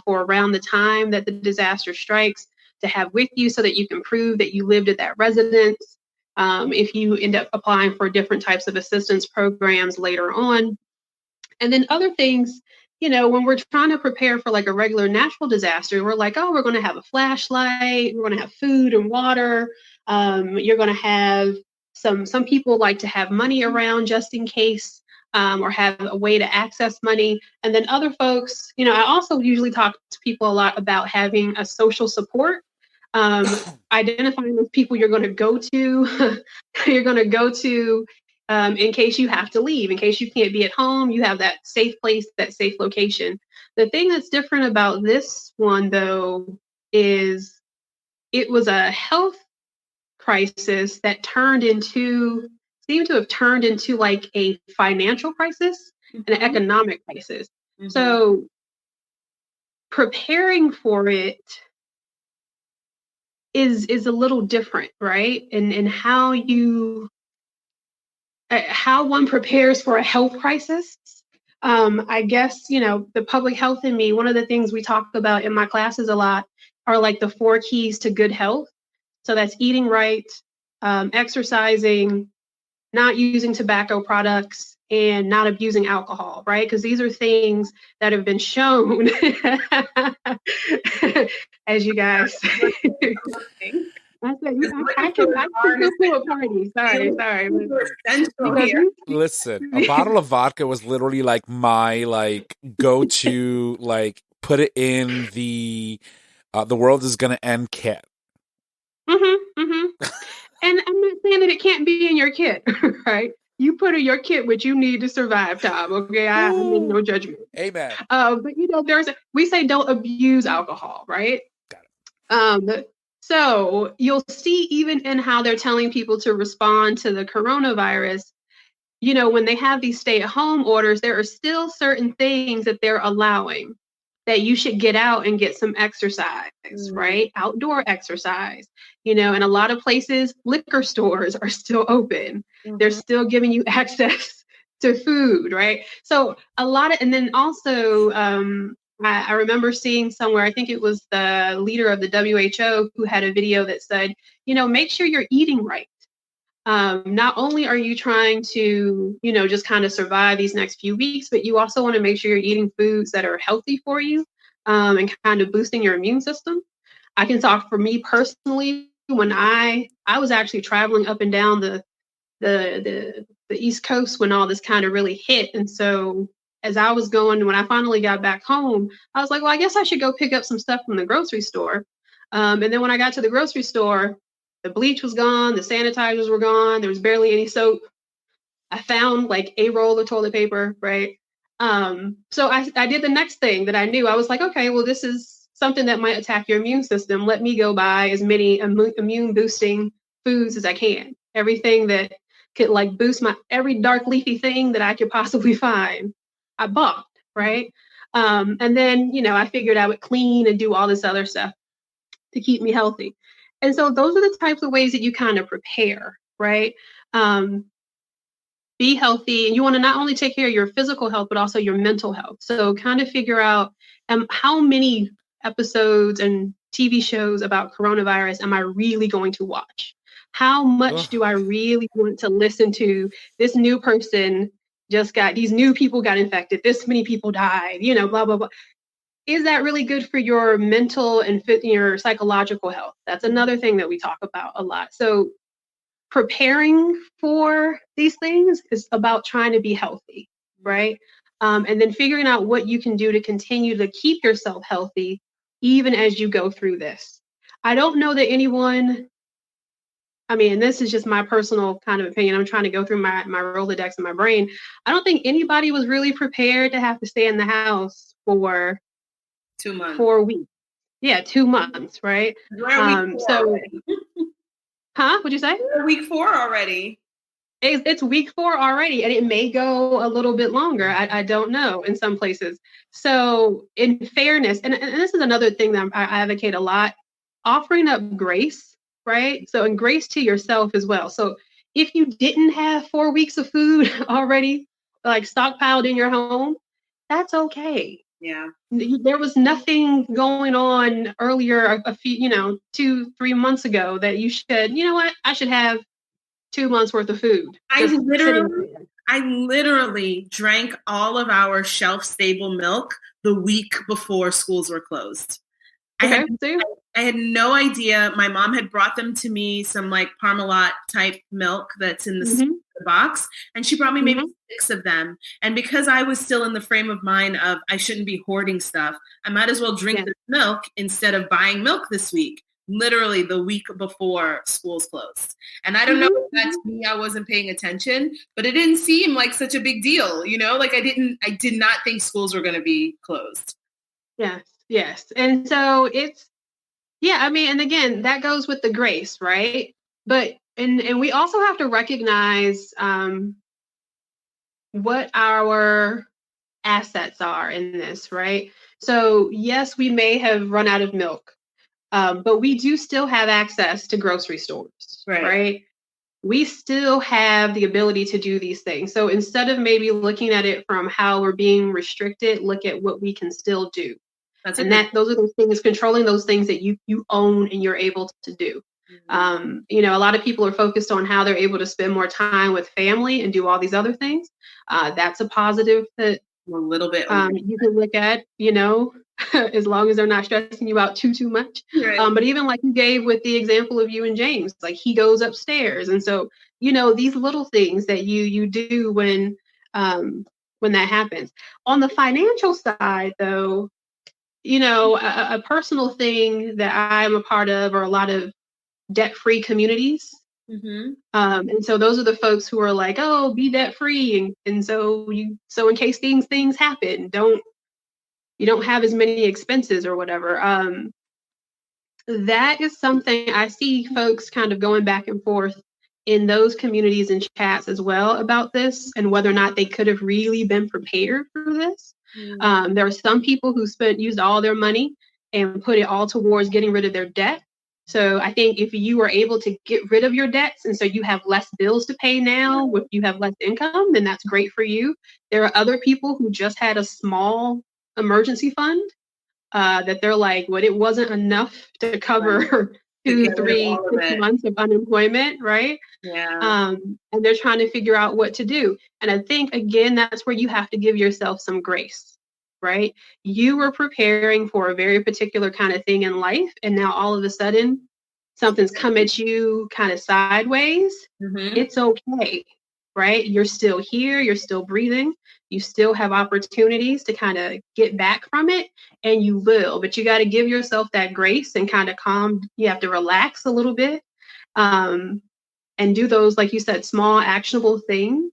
for around the time that the disaster strikes to have with you so that you can prove that you lived at that residence. If you end up applying for different types of assistance programs later on. And then other things, when we're trying to prepare for like a regular natural disaster, we're like, oh, we're going to have a flashlight, we're going to have food and water. You're going to have some people like to have money around just in case, or have a way to access money. And then other folks, I also usually talk to people a lot about having a social support, identifying those people you're going to go to, in case you have to leave, in case you can't be at home, you have that safe place, that safe location. The thing that's different about this one, though, is it was a health crisis that seemed to have turned into like a financial crisis and an economic crisis. Mm-hmm. So preparing for it is a little different, right? And how one prepares for a health crisis. I guess, the public health in me, one of the things we talk about in my classes a lot are like the 4 keys to good health. So that's eating right, exercising, not using tobacco products, and not abusing alcohol, right? Because these are things that have been shown, as you guys. I can do a party. Sorry. Listen, a bottle of vodka was literally like my go-to, put it in the world is gonna end kit. And I'm not saying that it can't be in your kit, right? You put in your kit what you need to survive, Tom. Okay, I mean, no judgment. Amen. But we say don't abuse alcohol, right? Got it. So you'll see even in how they're telling people to respond to the coronavirus, when they have these stay-at-home orders, there are still certain things that they're allowing that you should get out and get some exercise, right? Outdoor exercise. In a lot of places, liquor stores are still open. Mm-hmm. They're still giving you access to food, right? So and then also, I remember seeing somewhere, I think it was the leader of the WHO who had a video that said, make sure you're eating right. Not only are you trying to, just kind of survive these next few weeks, but you also want to make sure you're eating foods that are healthy for you, and kind of boosting your immune system. I can talk for me personally. When I was actually traveling up and down the East Coast when all this kind of really hit. And so as I was going, when I finally got back home, I was like, well, I guess I should go pick up some stuff from the grocery store. And then when I got to the grocery store, the bleach was gone, the sanitizers were gone, there was barely any soap. I found like a roll of toilet paper, right? So I did the next thing that I knew. I was like, okay, well, this is something that might attack your immune system. Let me go buy as many immune boosting foods as I can. Everything that could like boost every dark leafy thing that I could possibly find, I bought, right? And then, I figured I would clean and do all this other stuff to keep me healthy. And so those are the types of ways that you kind of prepare, right? Be healthy. And you want to not only take care of your physical health, but also your mental health. So kind of figure out how many episodes and TV shows about coronavirus am I really going to watch? How much do I really want to listen to? This new person these new people got infected. This many people died, blah, blah, blah. Is that really good for your mental and your psychological health? That's another thing that we talk about a lot. So preparing for these things is about trying to be healthy, right? And then figuring out what you can do to continue to keep yourself healthy, even as you go through this. I don't know that anyone, this is just my personal kind of opinion. I'm trying to go through my Rolodex in my brain. I don't think anybody was really prepared to have to stay in the house for 2 months. 4 weeks. Yeah, 2 months, right? What'd you say? We're week 4 already. It's week 4 already, and it may go a little bit longer. I don't know in some places. So in fairness, and this is another thing that I advocate a lot, offering up grace, right? So and grace to yourself as well. So if you didn't have 4 weeks of food already, like stockpiled in your home, that's okay. Yeah. There was nothing going on earlier, a few, 2-3 months ago that you should, I should have 2 months worth of food. I literally drank all of our shelf-stable milk the week before schools were closed. Okay, I had no idea. My mom had brought them to me, some like Parmalat type milk that's in the box, and she brought me maybe 6 of them. And because I was still in the frame of mind of I shouldn't be hoarding stuff, I might as well drink this milk instead of buying milk this week. Literally the week before schools closed. And I don't know if that's me, I wasn't paying attention, but it didn't seem like such a big deal, like I did not think schools were going to be closed. Yes. And so and again, that goes with the grace, right? But, and we also have to recognize what our assets are in this, right? So yes, we may have run out of milk. But we do still have access to grocery stores, right? We still have the ability to do these things. So instead of maybe looking at it from how we're being restricted, look at what we can still do. Those are the things, controlling those things that you own and you're able to do. A lot of people are focused on how they're able to spend more time with family and do all these other things. That's a positive that a little bit you can look at, as long as they're not stressing you out too much. Right. But even like you gave with the example of you and James, like he goes upstairs. And so, these little things that you do when that happens. On the financial side, though, a personal thing that I'm a part of are a lot of debt-free communities. And so those are the folks who are like, oh, be debt-free. And so in case things happen, you don't have as many expenses or whatever. That is something I see folks kind of going back and forth in those communities and chats as well about this and whether or not they could have really been prepared for this. There are some people who used all their money and put it all towards getting rid of their debt. So I think if you were able to get rid of your debts and so you have less bills to pay now, if you have less income, then that's great for you. There are other people who just had a small emergency fund that they're like, it wasn't enough to cover 2-3 months of unemployment, right? Yeah. And they're trying to figure out what to do. And I think, again, that's where you have to give yourself some grace, right? You were preparing for a very particular kind of thing in life, and now all of a sudden something's come at you kind of sideways. It's okay, right? You're still here, you're still breathing, you still have opportunities to kind of get back from it, and you will, but you got to give yourself that grace and kind of you have to relax a little bit and do those, like you said, small actionable things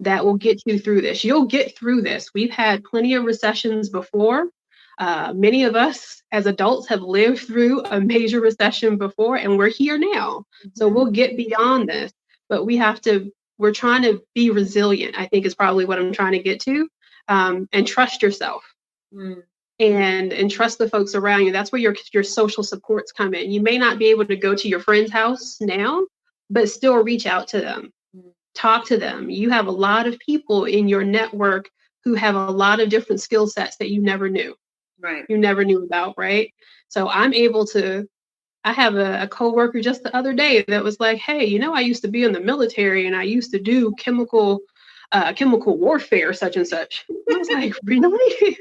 that will get you through this. You'll get through this. We've had plenty of recessions before. Many of us as adults have lived through a major recession before, and we're here now. So we'll get beyond this, but we're trying to be resilient, I think is probably what I'm trying to get to, and trust yourself and trust the folks around you. That's where your social supports come in. You may not be able to go to your friend's house now, but still reach out to them, talk to them. You have a lot of people in your network who have a lot of different skill sets that you never knew. you never knew about, right? So I'm able to, I have a coworker just the other day that was like, hey, you know, I used to be in the military and I used to do chemical warfare, such and such. I was like, really?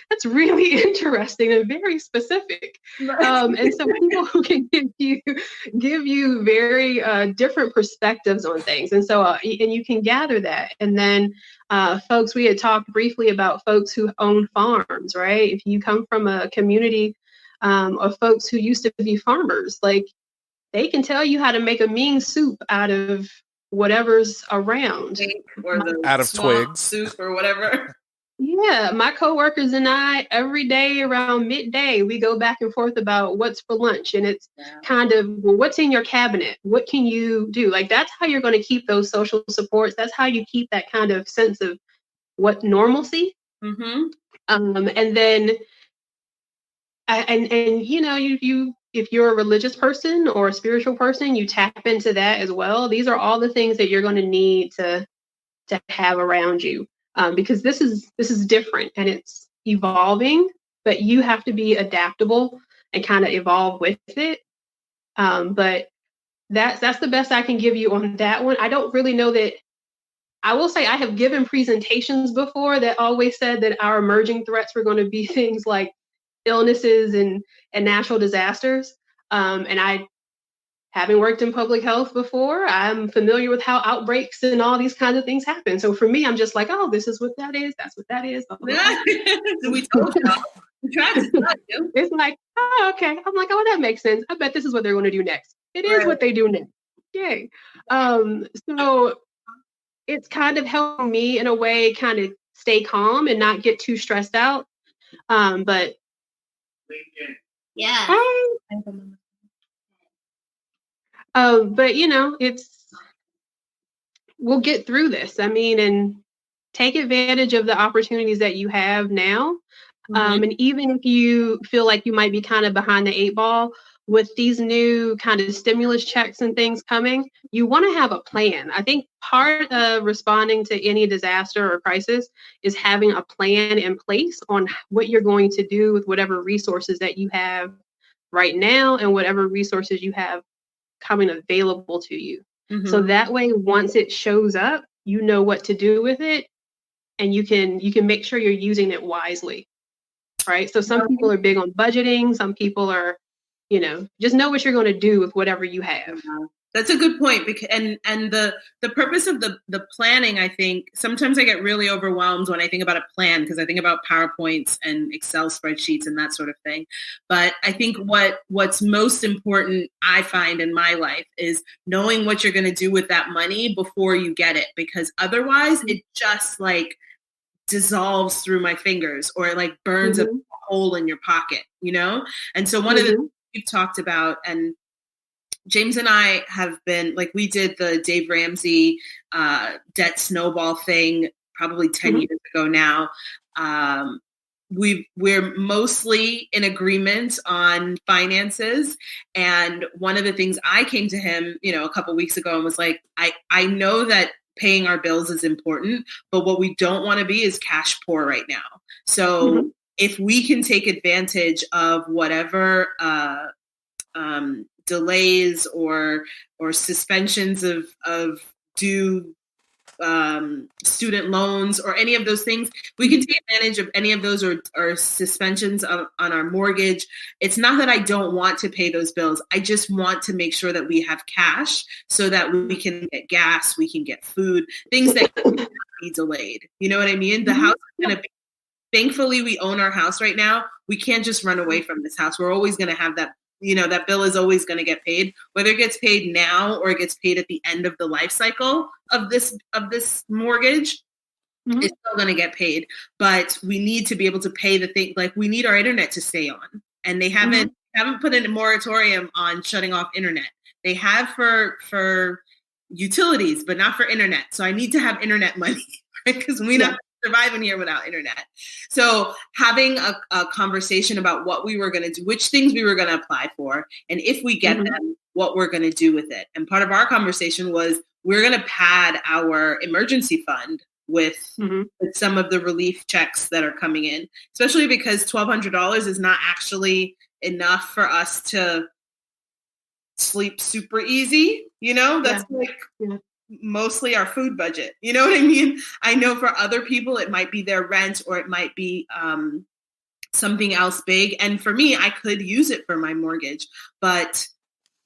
That's really interesting and very specific. And so people who can give you very different perspectives on things. And so, and you can gather that. And then folks, we had talked briefly about folks who own farms, right? If you come from a community of folks who used to be farmers, like they can tell you how to make a mean soup out of whatever's around. Or the out of twigs soup or whatever. Yeah, my coworkers and I, every day around midday, we go back and forth about what's for lunch. And it's kind of, well, what's in your cabinet? What can you do? Like, that's how you're going to keep those social supports. That's how you keep that kind of sense of what normalcy. And then, and you know, you if you're a religious person or a spiritual person, you tap into that as well. These are all the things that you're going to need to have around you. Because this is different and it's evolving, but you have to be adaptable and kind of evolve with it. But that's the best I can give you on that one. I don't really know that. I will say I have given presentations before that always said that our emerging threats were going to be things like illnesses and natural disasters. And I, having worked in public health before, I'm familiar with how outbreaks and all these kinds of things happen. So for me, I'm just like, oh, this is what that is. That's what that is. We told you. It's like, oh, okay. I'm like, oh, that makes sense. I bet this is what they're going to do next. It is what they do next. Yay. So it's kind of helping me in a way kind of stay calm and not get too stressed out. But yeah. But you know, we'll get through this. I mean, and take advantage of the opportunities that you have now. And even if you feel like you might be kind of behind the eight ball with these new kind of stimulus checks and things coming, you want to have a plan. I think part of responding to any disaster or crisis is having a plan in place on what you're going to do with whatever resources that you have right now and whatever resources you have coming available to you. So that way, once it shows up, you know what to do with it and you can make sure you're using it wisely. Right. So some people are big on budgeting. Some people are, you know, just know what you're going to do with whatever you have. That's a good point. Because, and the purpose of the planning, I think sometimes I get really overwhelmed when I think about a plan because I think about PowerPoints and Excel spreadsheets and that sort of thing. But I think what's most important I find in my life is knowing what you're going to do with that money before you get it, because otherwise it just like dissolves through my fingers or like burns a hole in your pocket, you know? And so one of the things we've talked about, and James and I have been, like, we did the Dave Ramsey debt snowball thing probably 10 years ago now. We're mostly in agreement on finances. And one of the things I came to him, you know, a couple of weeks ago and was like, I know that paying our bills is important, but what we don't want to be is cash poor right now. So if we can take advantage of whatever delays or suspensions of due student loans or any of those things, we can take advantage of any of those or suspensions on our mortgage. It's not that I don't want to pay those bills. I just want to make sure that we have cash so that we can get gas, we can get food, things that can be delayed. You know what I mean? The house is going to be, thankfully we own our house right now. We can't just run away from this house. We're always going to have that. You know, that bill is always going to get paid, whether it gets paid now or it gets paid at the end of the life cycle of this mortgage. It's still going to get paid, but we need to be able to pay the thing. Like, we need our internet to stay on, and they haven't put in a moratorium on shutting off internet. They have for utilities, but not for internet. So I need to have internet money, right? Because we're not surviving here without internet. So having a conversation about what we were going to do, which things we were going to apply for, and if we get them, what we're going to do with it. And part of our conversation was we're going to pad our emergency fund with some of the relief checks that are coming in, especially because $1,200 is not actually enough for us to sleep super easy. That's mostly our food budget. You know what I mean? I know for other people, it might be their rent or it might be something else big. And for me, I could use it for my mortgage, but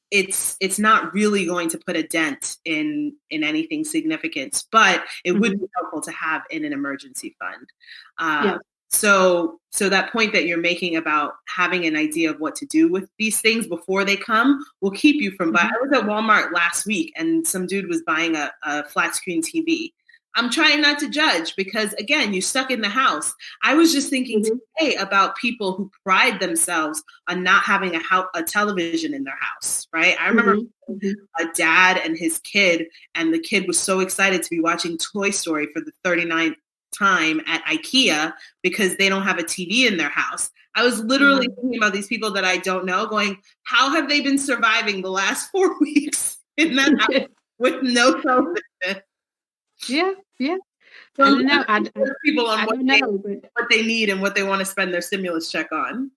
it's not really going to put a dent in anything significant, but it would be helpful to have in an emergency fund. So that point that you're making about having an idea of what to do with these things before they come will keep you from buying. I was at Walmart last week and some dude was buying a flat screen TV. I'm trying not to judge because, again, you're stuck in the house. I was just thinking today about people who pride themselves on not having a television in their house, right? I remember a dad and his kid, and the kid was so excited to be watching Toy Story for the 39th time at IKEA because they don't have a TV in their house. I was literally thinking about these people that I don't know going, how have they been surviving the last 4 weeks in that house with no television? Yeah. So I don't know. People on what they need and what they want to spend their stimulus check on.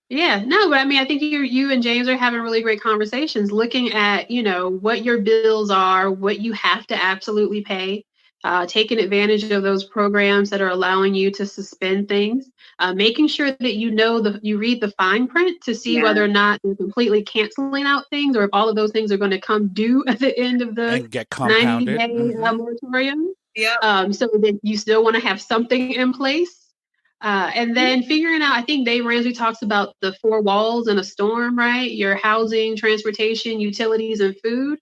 Yeah, no, but I mean, I think you and James are having really great conversations, looking at, what your bills are, what you have to absolutely pay, taking advantage of those programs that are allowing you to suspend things, making sure that you read the fine print to see whether or not you're completely canceling out things or if all of those things are going to come due at the end of the and get compounded 90-day moratorium. Yeah. So that you still want to have something in place. And then figuring out, I think Dave Ramsey talks about the 4 walls in a storm, right? Your housing, transportation, utilities, and food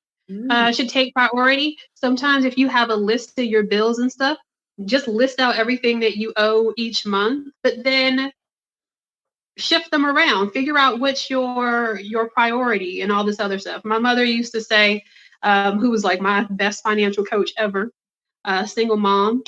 should take priority. Sometimes if you have a list of your bills and stuff, just list out everything that you owe each month, but then shift them around, figure out what's your priority and all this other stuff. My mother used to say, who was like my best financial coach ever, single mom,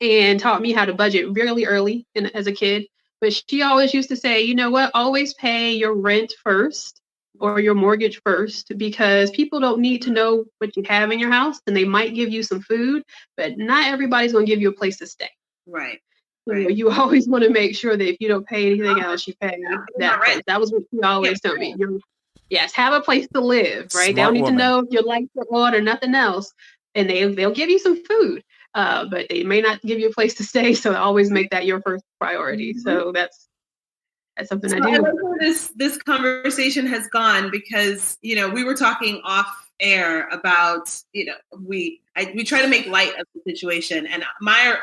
and taught me how to budget really early as a kid. But she always used to say, you know what, always pay your rent first or your mortgage first, because people don't need to know what you have in your house, and they might give you some food, but not everybody's going to give you a place to stay. Right. So you always want to make sure that if you don't pay anything else, you pay that place. That was what she always told me. Yes, have a place to live, right? They don't need to know if your lights are on or nothing else, and they'll give you some food. But they may not give you a place to stay, so always make that your first priority. So that's something I do. I love where this conversation has gone because, we were talking off air about, we try to make light of the situation, and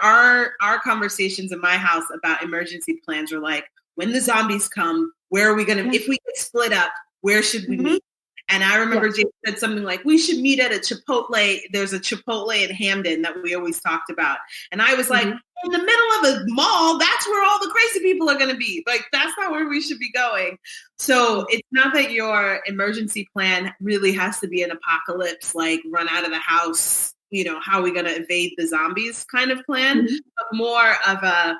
our conversations in my house about emergency plans were like, when the zombies come, where are we going to, if we get split up, where should we meet? And I remember James said something like, we should meet at a Chipotle. There's a Chipotle in Hamden that we always talked about. And I was like, in the middle of a mall, that's where all the crazy people are going to be. Like, that's not where we should be going. So it's not that your emergency plan really has to be an apocalypse, like run out of the house, how are we going to evade the zombies kind of plan, but more of a,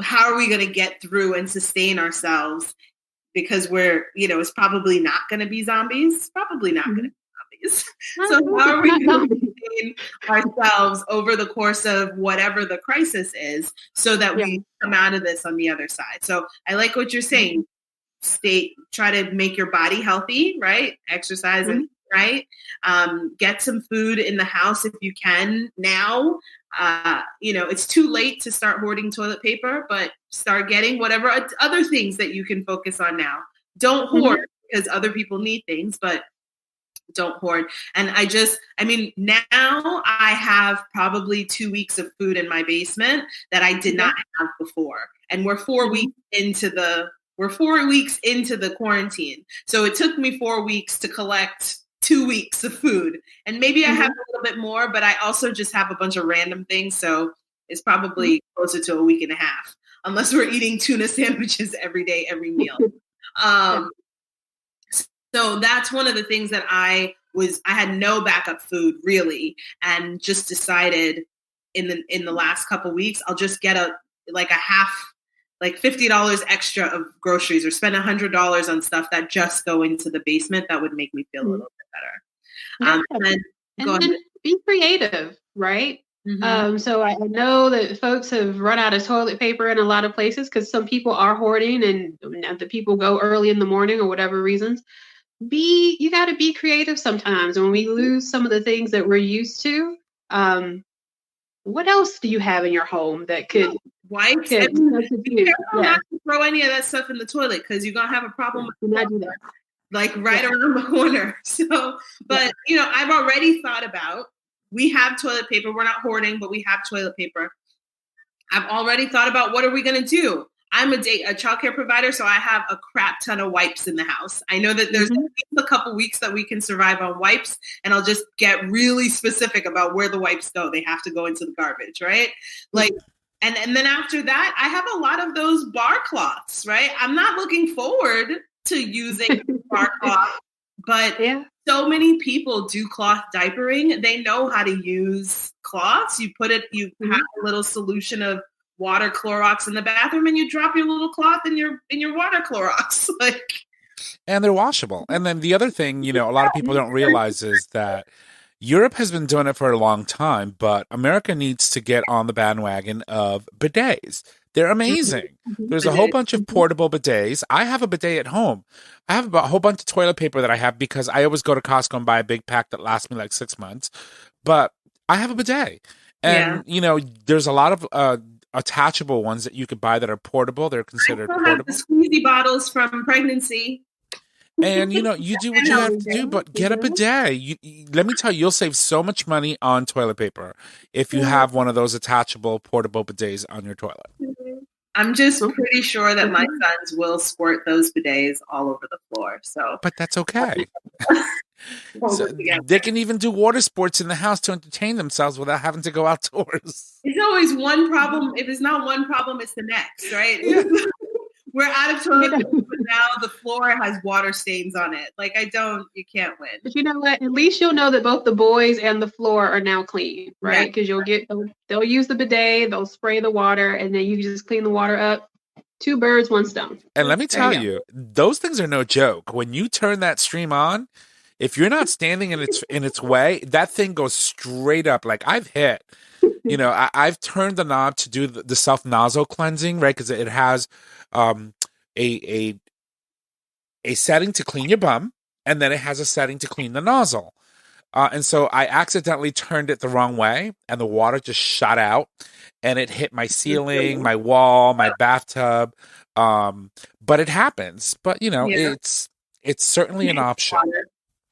how are we going to get through and sustain ourselves? Because we're, it's probably not going to be zombies. Probably not going to be zombies. So how are we going to sustain ourselves over the course of whatever the crisis is so that we come out of this on the other side? So I like what you're saying. Try to make your body healthy, right? Exercise, right? Get some food in the house if you can now. It's too late to start hoarding toilet paper, but start getting whatever other things that you can focus on now. Don't hoard because other people need things, but don't hoard. And now I have probably 2 weeks of food in my basement that I did not have before. And we're 4 weeks into the quarantine. So it took me 4 weeks to collect 2 weeks of food, and maybe I have a little bit more, but I also just have a bunch of random things. So it's probably closer to a week and a half, unless we're eating tuna sandwiches every day, every meal. So that's one of the things that I had no backup food really, and just decided in the last couple weeks, I'll just get a half, like $50 extra of groceries, or spend $100 on stuff that just go into the basement. That would make me feel a little bit better. And then be creative, right? So I know that folks have run out of toilet paper in a lot of places because some people are hoarding and the people go early in the morning or whatever reasons. You got to be creative sometimes. When we lose some of the things that we're used to, what else do you have in your home that could wipes? Be careful not to throw any of that stuff in the toilet because you're gonna have a problem. Not do that. Like around the corner. So, but I've already thought about. We have toilet paper. We're not hoarding, but we have toilet paper. I've already thought about what are we going to do? I'm a childcare provider, so I have a crap ton of wipes in the house. I know that there's a couple weeks that we can survive on wipes, and I'll just get really specific about where the wipes go. They have to go into the garbage, right? Like, and then after that, I have a lot of those bar cloths, right? I'm not looking forward to using bar cloth, but so many people do cloth diapering. They know how to use cloths. You have a little solution of water Clorox in the bathroom and you drop your little cloth in your water Clorox. And they're washable. And then the other thing, a lot of people don't realize is that Europe has been doing it for a long time, but America needs to get on the bandwagon of bidets. They're amazing. There's a whole bunch of portable bidets. I have a bidet at home. I have a whole bunch of toilet paper that I have because I always go to Costco and buy a big pack that lasts me like 6 months. But I have a bidet. And, there's a lot of attachable ones that you could buy that are portable. They're considered portable. Have the squeezy bottles from pregnancy. And, you do what you have to do, but get a bidet. Let me tell you, you'll save so much money on toilet paper if you have one of those attachable portable bidets on your toilet. I'm just pretty sure that my sons will squirt those bidets all over the floor. But that's okay. So they can even do water sports in the house to entertain themselves without having to go outdoors. It's always one problem. If it's not one problem, it's the next, right? Yeah. We're out of toilet paper, but now the floor has water stains on it. You can't win. But you know what? At least you'll know that both the boys and the floor are now clean, right? Because they'll use the bidet, they'll spray the water, and then you just clean the water up. 2 birds, 1 stone. And let me tell you, those things are no joke. When you turn that stream on, if you're not standing in its way, that thing goes straight up. Like I've hit. I've turned the knob to do the self nozzle cleansing, right? Because it has a setting to clean your bum, and then it has a setting to clean the nozzle. And so I accidentally turned it the wrong way, and the water just shot out, and it hit my ceiling, my wall, my bathtub. But it happens. But it's certainly an option. Water.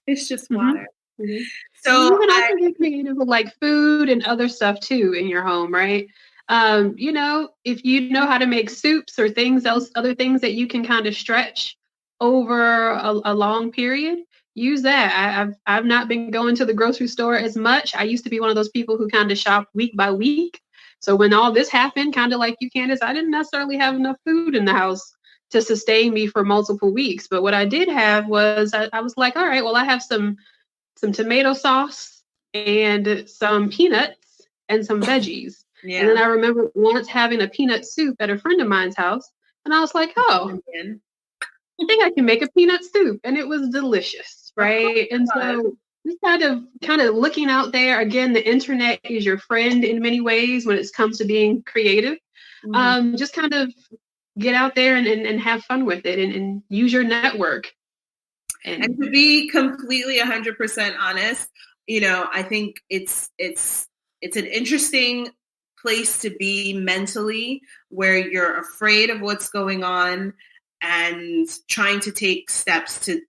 It's just water. Mm-hmm. So you can also get creative with food and other stuff too in your home, right? If you know how to make soups or other things that you can kind of stretch over a long period, use that. I've not been going to the grocery store as much. I used to be one of those people who kind of shop week by week. So when all this happened, kind of like you, Candace, I didn't necessarily have enough food in the house to sustain me for multiple weeks. But what I did have was I was like, all right, well, I have some tomato sauce and some peanuts and some veggies. Yeah. And then I remember once having a peanut soup at a friend of mine's house, and I was like, I think I can make a peanut soup. And it was delicious, right? And so just kind of looking out there. Again, the internet is your friend in many ways when it comes to being creative. Just kind of get out there and have fun with it and use your network. And to be completely 100% honest, I think it's an interesting place to be mentally where you're afraid of what's going on and trying to take steps to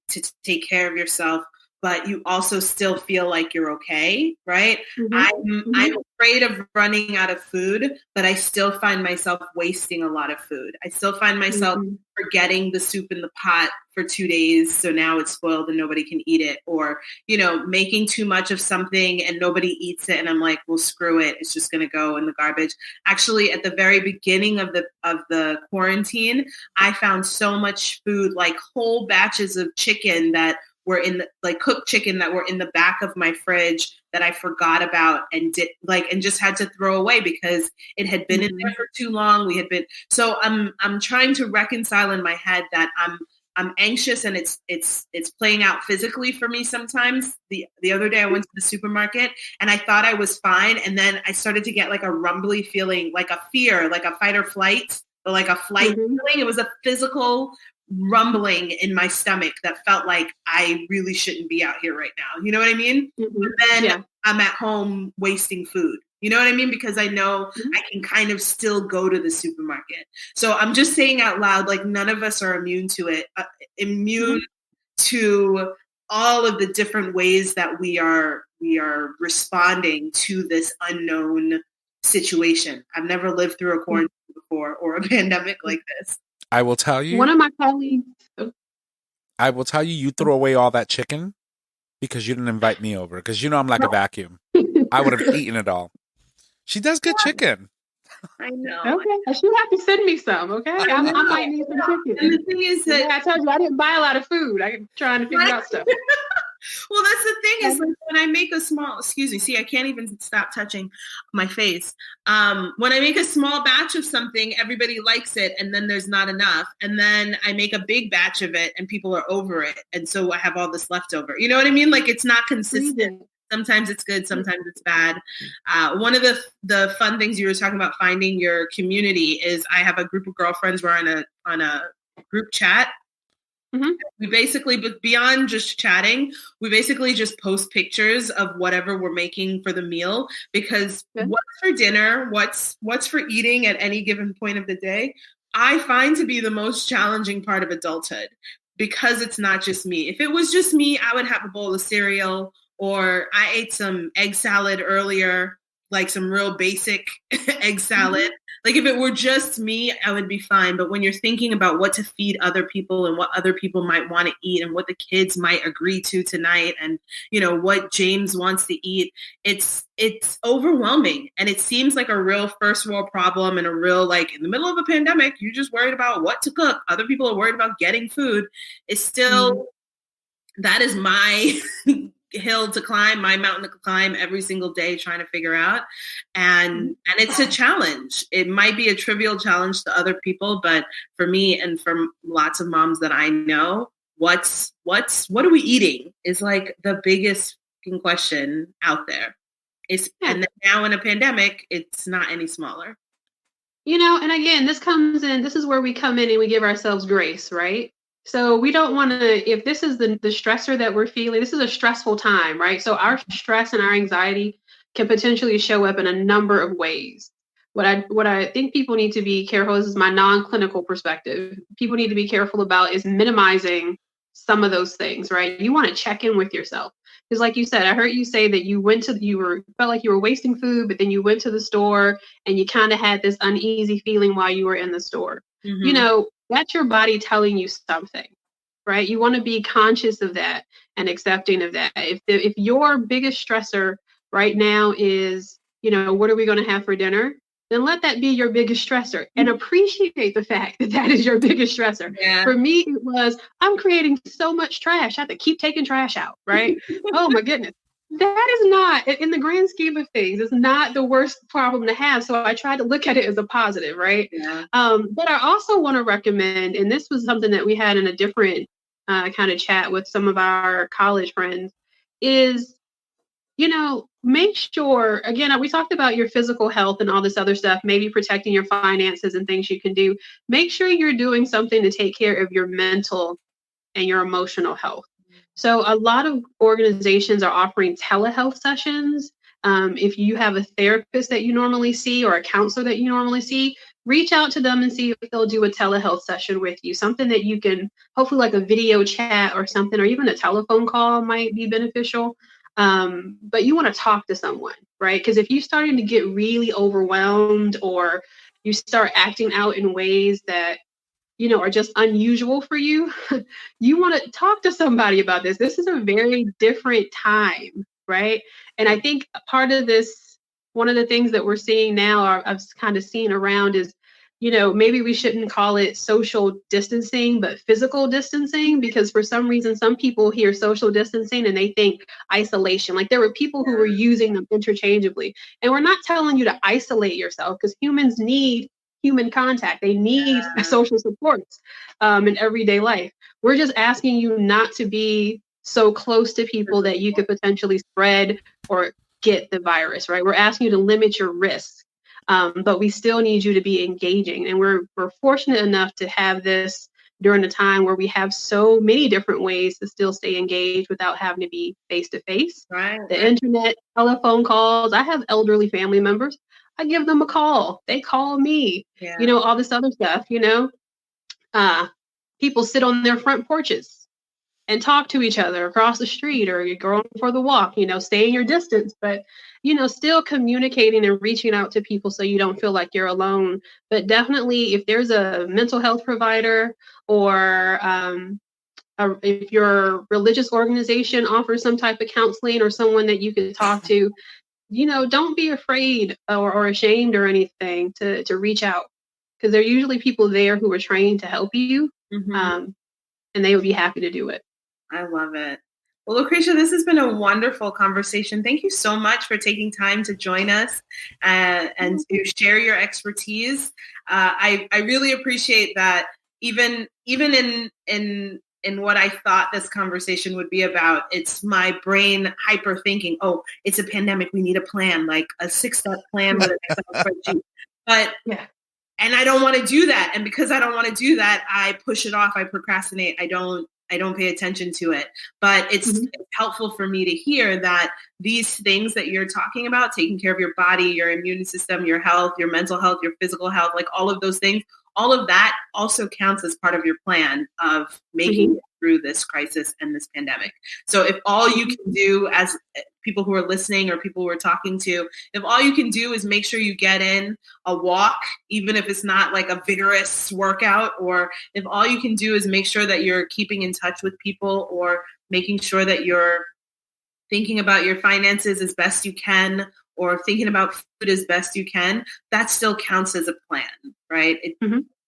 take care of yourself, but you also still feel like you're okay, right? I'm afraid of running out of food, but I still find myself wasting a lot of food. I still find myself forgetting the soup in the pot for 2 days, so now it's spoiled and nobody can eat it, or making too much of something and nobody eats it, and I'm like, well, screw it, it's just going to go in the garbage. Actually, at the very beginning of the quarantine, I found so much food, like whole batches of chicken that were in cooked chicken that were in the back of my fridge that I forgot about and just had to throw away because it had been in there for too long. So I'm trying to reconcile in my head that I'm anxious and it's playing out physically for me sometimes. The other day I went to the supermarket and I thought I was fine. And then I started to get like a rumbly feeling, like a fear, like a fight or flight, or like a flight feeling. It was a physical rumbling in my stomach that felt like I really shouldn't be out here right now. You know what I mean? But then I'm at home wasting food. You know what I mean? Because I know I can kind of still go to the supermarket. So I'm just saying out loud, like none of us are immune to it, to all of the different ways that we are responding to this unknown situation. I've never lived through a quarantine before or a pandemic like this. I will tell you. One of my colleagues. I will tell you, you threw away all that chicken because you didn't invite me over. Because you know I'm like a vacuum. I would have eaten it all. She does good chicken. I know. Okay, you have to send me some. Okay, I might need some chicken. And the thing is that I told you I didn't buy a lot of food. I'm trying to figure out stuff. Well, that's the thing is, like, when I make a small, I can't even stop touching my face. When I make a small batch of something, everybody likes it, and then there's not enough. And then I make a big batch of it, and people are over it. And so I have all this leftover. You know what I mean? Like, it's not consistent. Sometimes it's good, sometimes it's bad. One of the fun things you were talking about, finding your community, is I have a group of girlfriends. We're on a group chat. We basically, but beyond just chatting, we basically just post pictures of whatever we're making for the meal, because what's for dinner, what's for eating at any given point of the day, I find to be the most challenging part of adulthood, because it's not just me. If it was just me, I would have a bowl of cereal, or I ate some egg salad earlier, like some real basic egg salad. Like if it were just me, I would be fine. But when you're thinking about what to feed other people and what other people might want to eat and what the kids might agree to tonight and, you know, what James wants to eat, it's overwhelming. And it seems like a real first world problem and a real, like, in the middle of a pandemic, you're just worried about what to cook. Other people are worried about getting food. It's still, that is my hill to climb, my mountain to climb every single day, trying to figure out. And it's a challenge. It might be a trivial challenge to other people, but for me and for lots of moms that I know, what are we eating is like the biggest question out there. And now in a pandemic, it's not any smaller. You know, and again, this is where we come in and we give ourselves grace, right? So we don't want to, if this is the stressor that we're feeling, this is a stressful time, right? So our stress and our anxiety can potentially show up in a number of ways. What I think people need to be careful, this is my non-clinical perspective, people need to be careful about is minimizing some of those things, right? You want to check in with yourself. Because like you said, I heard you say that you felt like you were wasting food, but then you went to the store and you kind of had this uneasy feeling while you were in the store. You know, that's your body telling you something, right? You want to be conscious of that and accepting of that. If your biggest stressor right now is, you know, what are we going to have for dinner? Then let that be your biggest stressor and appreciate the fact that that is your biggest stressor. Yeah. For me, it was, I'm creating so much trash. I have to keep taking trash out, right? Oh my goodness. That is not, in the grand scheme of things, it's not the worst problem to have. So I tried to look at it as a positive, right? Yeah. But I also want to recommend, and this was something that we had in a different kind of chat with some of our college friends, is, you know, make sure, again, we talked about your physical health and all this other stuff, maybe protecting your finances and things you can do. Make sure you're doing something to take care of your mental and your emotional health. So a lot of organizations are offering telehealth sessions. If you have a therapist that you normally see or a counselor that you normally see, reach out to them and see if they'll do a telehealth session with you. Something that you can, hopefully like a video chat or something, or even a telephone call might be beneficial. But you want to talk to someone, right? Because if you're starting to get really overwhelmed or you start acting out in ways that, you know, are just unusual for you, you want to talk to somebody about this. This is a very different time, right? And I think part of this, one of the things that we're seeing now, or I've kind of seen around is, you know, maybe we shouldn't call it social distancing, but physical distancing, because for some reason, some people hear social distancing and they think isolation. Like there were people who were using them interchangeably. And we're not telling you to isolate yourself, because humans need human contact. They need social supports in everyday life. We're just asking you not to be so close to people that you could potentially spread or get the virus, right? We're asking you to limit your risks, but we still need you to be engaging. And we're fortunate enough to have this during a time where we have so many different ways to still stay engaged without having to be face to face. The internet, telephone calls. I have elderly family members. I give them a call. They call me, all this other stuff, people sit on their front porches and talk to each other across the street, or you're going for the walk, stay in your distance, but, still communicating and reaching out to people so you don't feel like you're alone. But definitely if there's a mental health provider or if your religious organization offers some type of counseling or someone that you can talk to, don't be afraid or ashamed or anything to reach out, because there are usually people there who are trained to help you, and they would be happy to do it. I love it. Well, Lucretia, this has been a wonderful conversation. Thank you so much for taking time to join us and to share your expertise. I really appreciate that. Even in what I thought this conversation would be about, it's my brain hyper thinking, oh, it's a pandemic, we need a plan, like a 6-step plan with an Excel spreadsheet. But and I don't want to do that. And because I don't want to do that, I push it off. I procrastinate. I don't pay attention to it. But it's helpful for me to hear that these things that you're talking about, taking care of your body, your immune system, your health, your mental health, your physical health, like all of those things, all of that also counts as part of your plan of making it through this crisis and this pandemic. So if all you can do as people who are listening or people who are talking to, if all you can do is make sure you get in a walk, even if it's not like a vigorous workout, or if all you can do is make sure that you're keeping in touch with people, or making sure that you're thinking about your finances as best you can, or thinking about food as best you can, that still counts as a plan, right?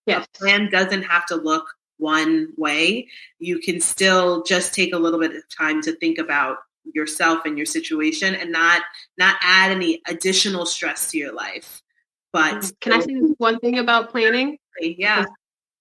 A plan doesn't have to look one way. You can still just take a little bit of time to think about yourself and your situation and not add any additional stress to your life. But can I say one thing about planning? Yeah.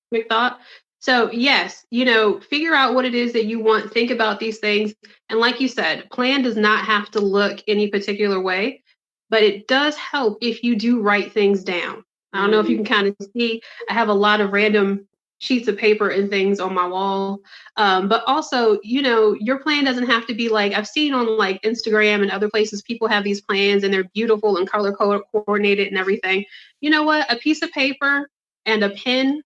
Quick thought. So yes, figure out what it is that you want, think about these things. And like you said, plan does not have to look any particular way, but it does help if you do write things down. I don't know if you can kind of see, I have a lot of random sheets of paper and things on my wall. But also, your plan doesn't have to be like, I've seen on like Instagram and other places, people have these plans and they're beautiful and color coordinated and everything. You know what? A piece of paper and a pen,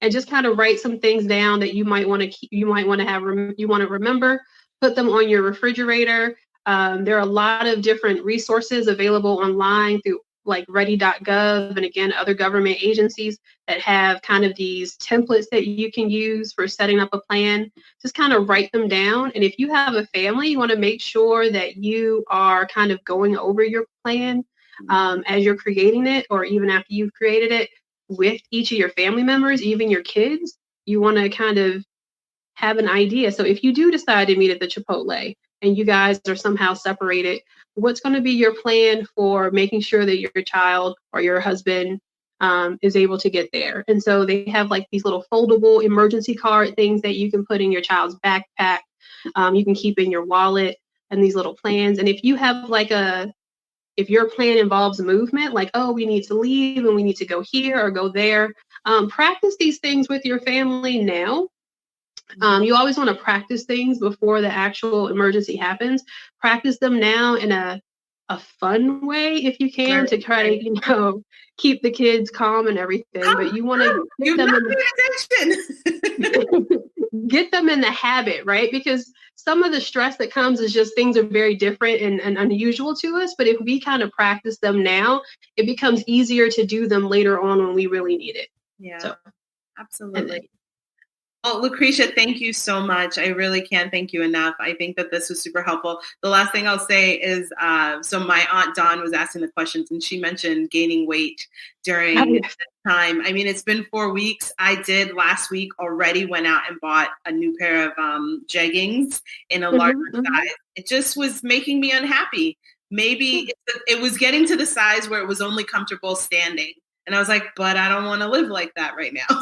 and just kind of write some things down that you might want to keep, you want to remember, put them on your refrigerator. There are a lot of different resources available online through like ready.gov and again, other government agencies that have kind of these templates that you can use for setting up a plan. Just kind of write them down. And if you have a family, you want to make sure that you are kind of going over your plan as you're creating it, or even after you've created it, with each of your family members, even your kids. You want to kind of have an idea. So if you do decide to meet at the Chipotle and you guys are somehow separated, what's going to be your plan for making sure that your child or your husband is able to get there? And so they have like these little foldable emergency card things that you can put in your child's backpack. You can keep in your wallet, and these little plans. And if you have like if your plan involves movement, like, oh, we need to leave and we need to go here or go there, practice these things with your family now. You always want to practice things before the actual emergency happens. Practice them now in a fun way, if you can, to try to, keep the kids calm and everything. But you want to get them in the habit, right? Because some of the stress that comes is just things are very different and unusual to us. But if we kind of practice them now, it becomes easier to do them later on when we really need it. Yeah, so, absolutely. Well, Lucretia, thank you so much. I really can't thank you enough. I think that this was super helpful. The last thing I'll say is, so my Aunt Dawn was asking the questions and she mentioned gaining weight during this time. I mean, it's been 4 weeks. I did last week already went out and bought a new pair of jeggings in a larger size. It just was making me unhappy. Maybe it was getting to the size where it was only comfortable standing. And I was like, but I don't want to live like that right now.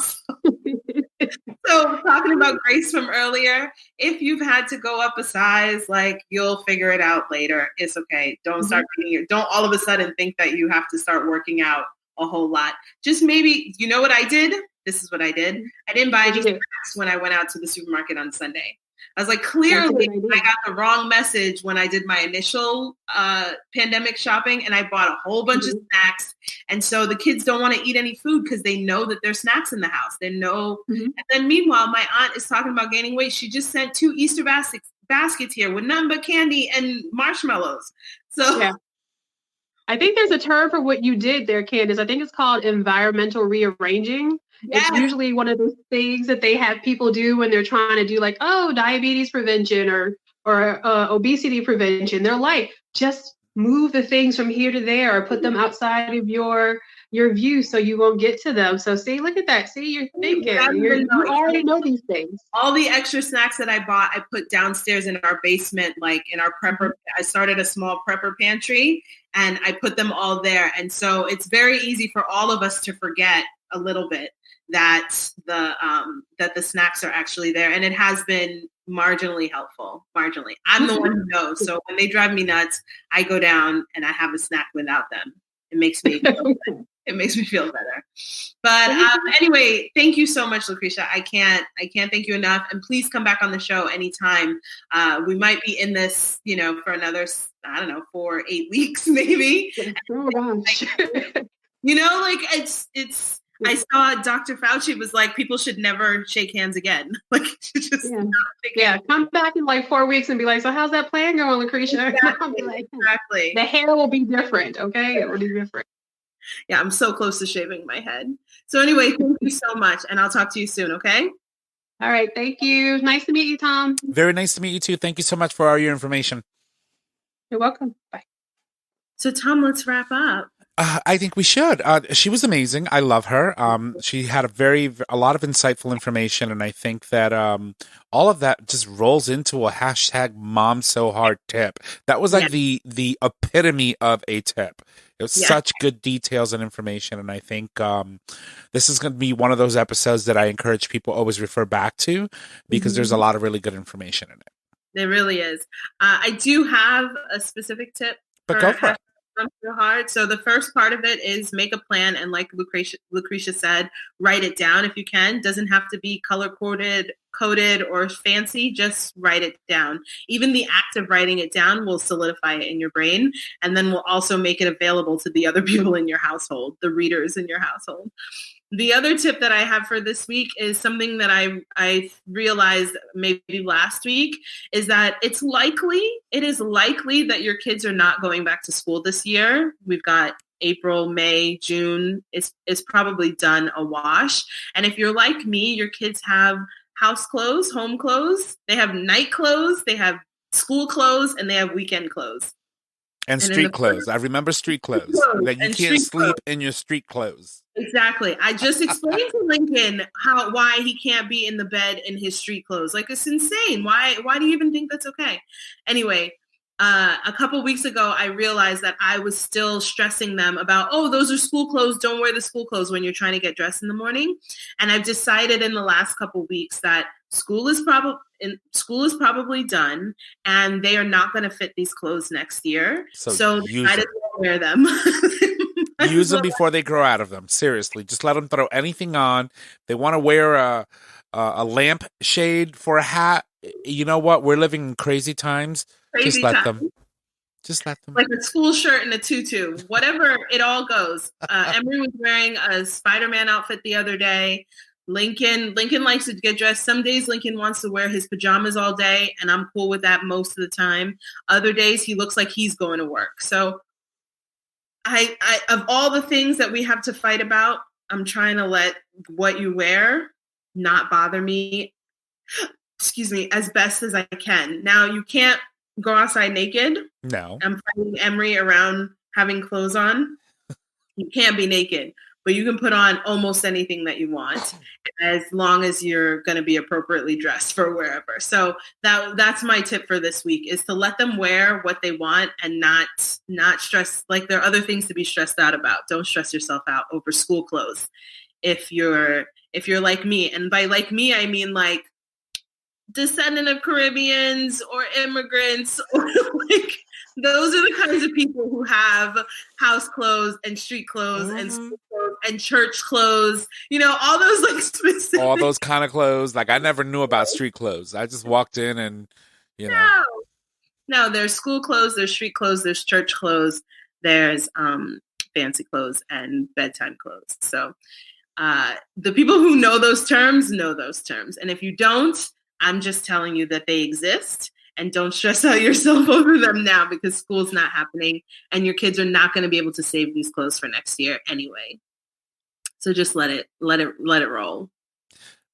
So talking about Grace from earlier, if you've had to go up a size, like you'll figure it out later. It's okay. Don't start don't all of a sudden think that you have to start working out a whole lot. Just maybe, you know what I did? This is what I did. I didn't buy any snacks when I went out to the supermarket on Sunday. I was like, clearly I got the wrong message when I did my initial pandemic shopping, and I bought a whole bunch of snacks. And so the kids don't want to eat any food because they know that there's snacks in the house. They know. And then meanwhile, my aunt is talking about gaining weight. She just sent 2 Easter baskets here with nothing but candy and marshmallows. So yeah. I think there's a term for what you did there, Candace. I think it's called environmental rearranging. Yes. It's usually one of those things that they have people do when they're trying to do like, diabetes prevention or obesity prevention. They're like, just move the things from here to there or put them outside of your view so you won't get to them. So see, look at that. See, you're thinking. You already know these things. All the extra snacks that I bought, I put downstairs in our basement, like in our prepper. I started a small prepper pantry and I put them all there. And so it's very easy for all of us to forget a little bit that the snacks are actually there. And it has been marginally helpful. Marginally. I'm the one who knows. So when they drive me nuts, I go down and I have a snack without them. It makes me feel better. But anyway, thank you so much, Lucretia. I can't thank you enough. And please come back on the show anytime. We might be in this, for another, 4-8 weeks, maybe. Oh gosh. It's I saw Dr. Fauci was like, people should never shake hands again. Like, just come back in like 4 weeks and be like, so how's that plan going, Lucretia? Exactly. The hair will be different, okay? It will be different. Yeah, I'm so close to shaving my head. So anyway, thank you so much, and I'll talk to you soon, okay? All right, thank you. Nice to meet you, Tom. Very nice to meet you, too. Thank you so much for all your information. You're welcome. Bye. So, Tom, let's wrap up. I think we should. She was amazing. I love her. She had a lot of insightful information, and I think that all of that just rolls into a hashtag Mom So Hard tip. That was like the epitome of a tip. It was such good details and information, and I think this is going to be one of those episodes that I encourage people always refer back to because there's a lot of really good information in it. There really is. I do have a specific tip. But go for it. So hard. So the first part of it is make a plan, and like Lucretia said, write it down if you can. Doesn't have to be color coded or fancy. Just write it down. Even the act of writing it down will solidify it in your brain, and then will also make it available to the other people in your household, the readers in your household. The other tip that I have for this week is something that I realized maybe last week, is that it is likely that your kids are not going back to school this year. We've got April, May, June. It's probably done a wash. And if you're like me, your kids have house clothes, home clothes, they have night clothes, they have school clothes, and they have weekend clothes. And street clothes. I remember street clothes. Like you can't sleep in your street clothes. Exactly. I just explained to Lincoln why he can't be in the bed in his street clothes. Like, it's insane. Why do you even think that's okay? Anyway, a couple weeks ago, I realized that I was still stressing them about, those are school clothes. Don't wear the school clothes when you're trying to get dressed in the morning. And I've decided in the last couple weeks that school is probably done, and they are not going to fit these clothes next year. So I might as well wear them. Use them before they grow out of them. Seriously, just let them throw anything on. They want to wear a lamp shade for a hat. You know what? We're living in crazy times. Just let them. Like a school shirt and a tutu, whatever. It all goes. Emery was wearing a Spider-Man outfit the other day. Lincoln likes to get dressed. Some days Lincoln wants to wear his pajamas all day, and I'm cool with that most of the time. Other days he looks like he's going to work. So I of all the things that we have to fight about, I'm trying to let what you wear not bother me, as best as I can. Now, you can't go outside naked. No. I'm fighting Emery around having clothes on. You can't be naked, but you can put on almost anything that you want as long as you're going to be appropriately dressed for wherever. So that's my tip for this week, is to let them wear what they want and not stress. Like, there are other things to be stressed out about. Don't stress yourself out over school clothes. If you're like me, and by like me, I mean like descendant of Caribbeans or immigrants, or like those are the kinds of people who have house clothes and street clothes and school clothes and church clothes, all those like specific, all those kind of clothes. Like, I never knew about street clothes. I just walked in and no, there's school clothes, there's street clothes, there's church clothes, there's fancy clothes and bedtime clothes. So the people who know those terms. And if you don't, I'm just telling you that they exist, and don't stress out yourself over them now, because school's not happening and your kids are not going to be able to save these clothes for next year anyway. So just let it roll.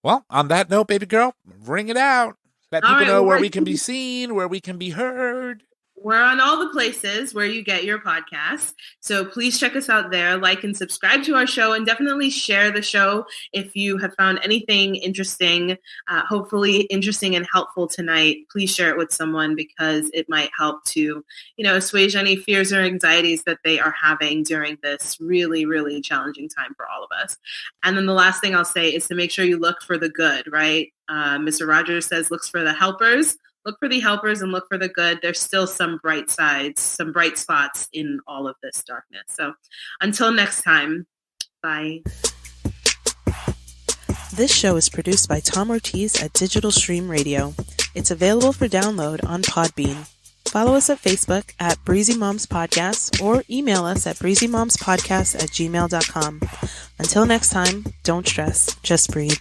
Well, on that note, baby girl, ring it out. Let people know where we can be seen, where we can be heard. We're on all the places where you get your podcasts. So please check us out there, like and subscribe to our show, and definitely share the show if you have found anything interesting, hopefully interesting and helpful tonight. Please share it with someone, because it might help to, assuage any fears or anxieties that they are having during this really, really challenging time for all of us. And then the last thing I'll say is to make sure you look for the good, right? Mr. Rogers says, looks for the helpers. Look for the helpers and look for the good. There's still some bright sides, some bright spots in all of this darkness. So until next time, bye. This show is produced by Tom Ortiz at Digital Stream Radio. It's available for download on Podbean. Follow us at Facebook at Breezy Moms Podcast, or email us at breezymomspodcast@gmail.com. Until next time, don't stress, just breathe.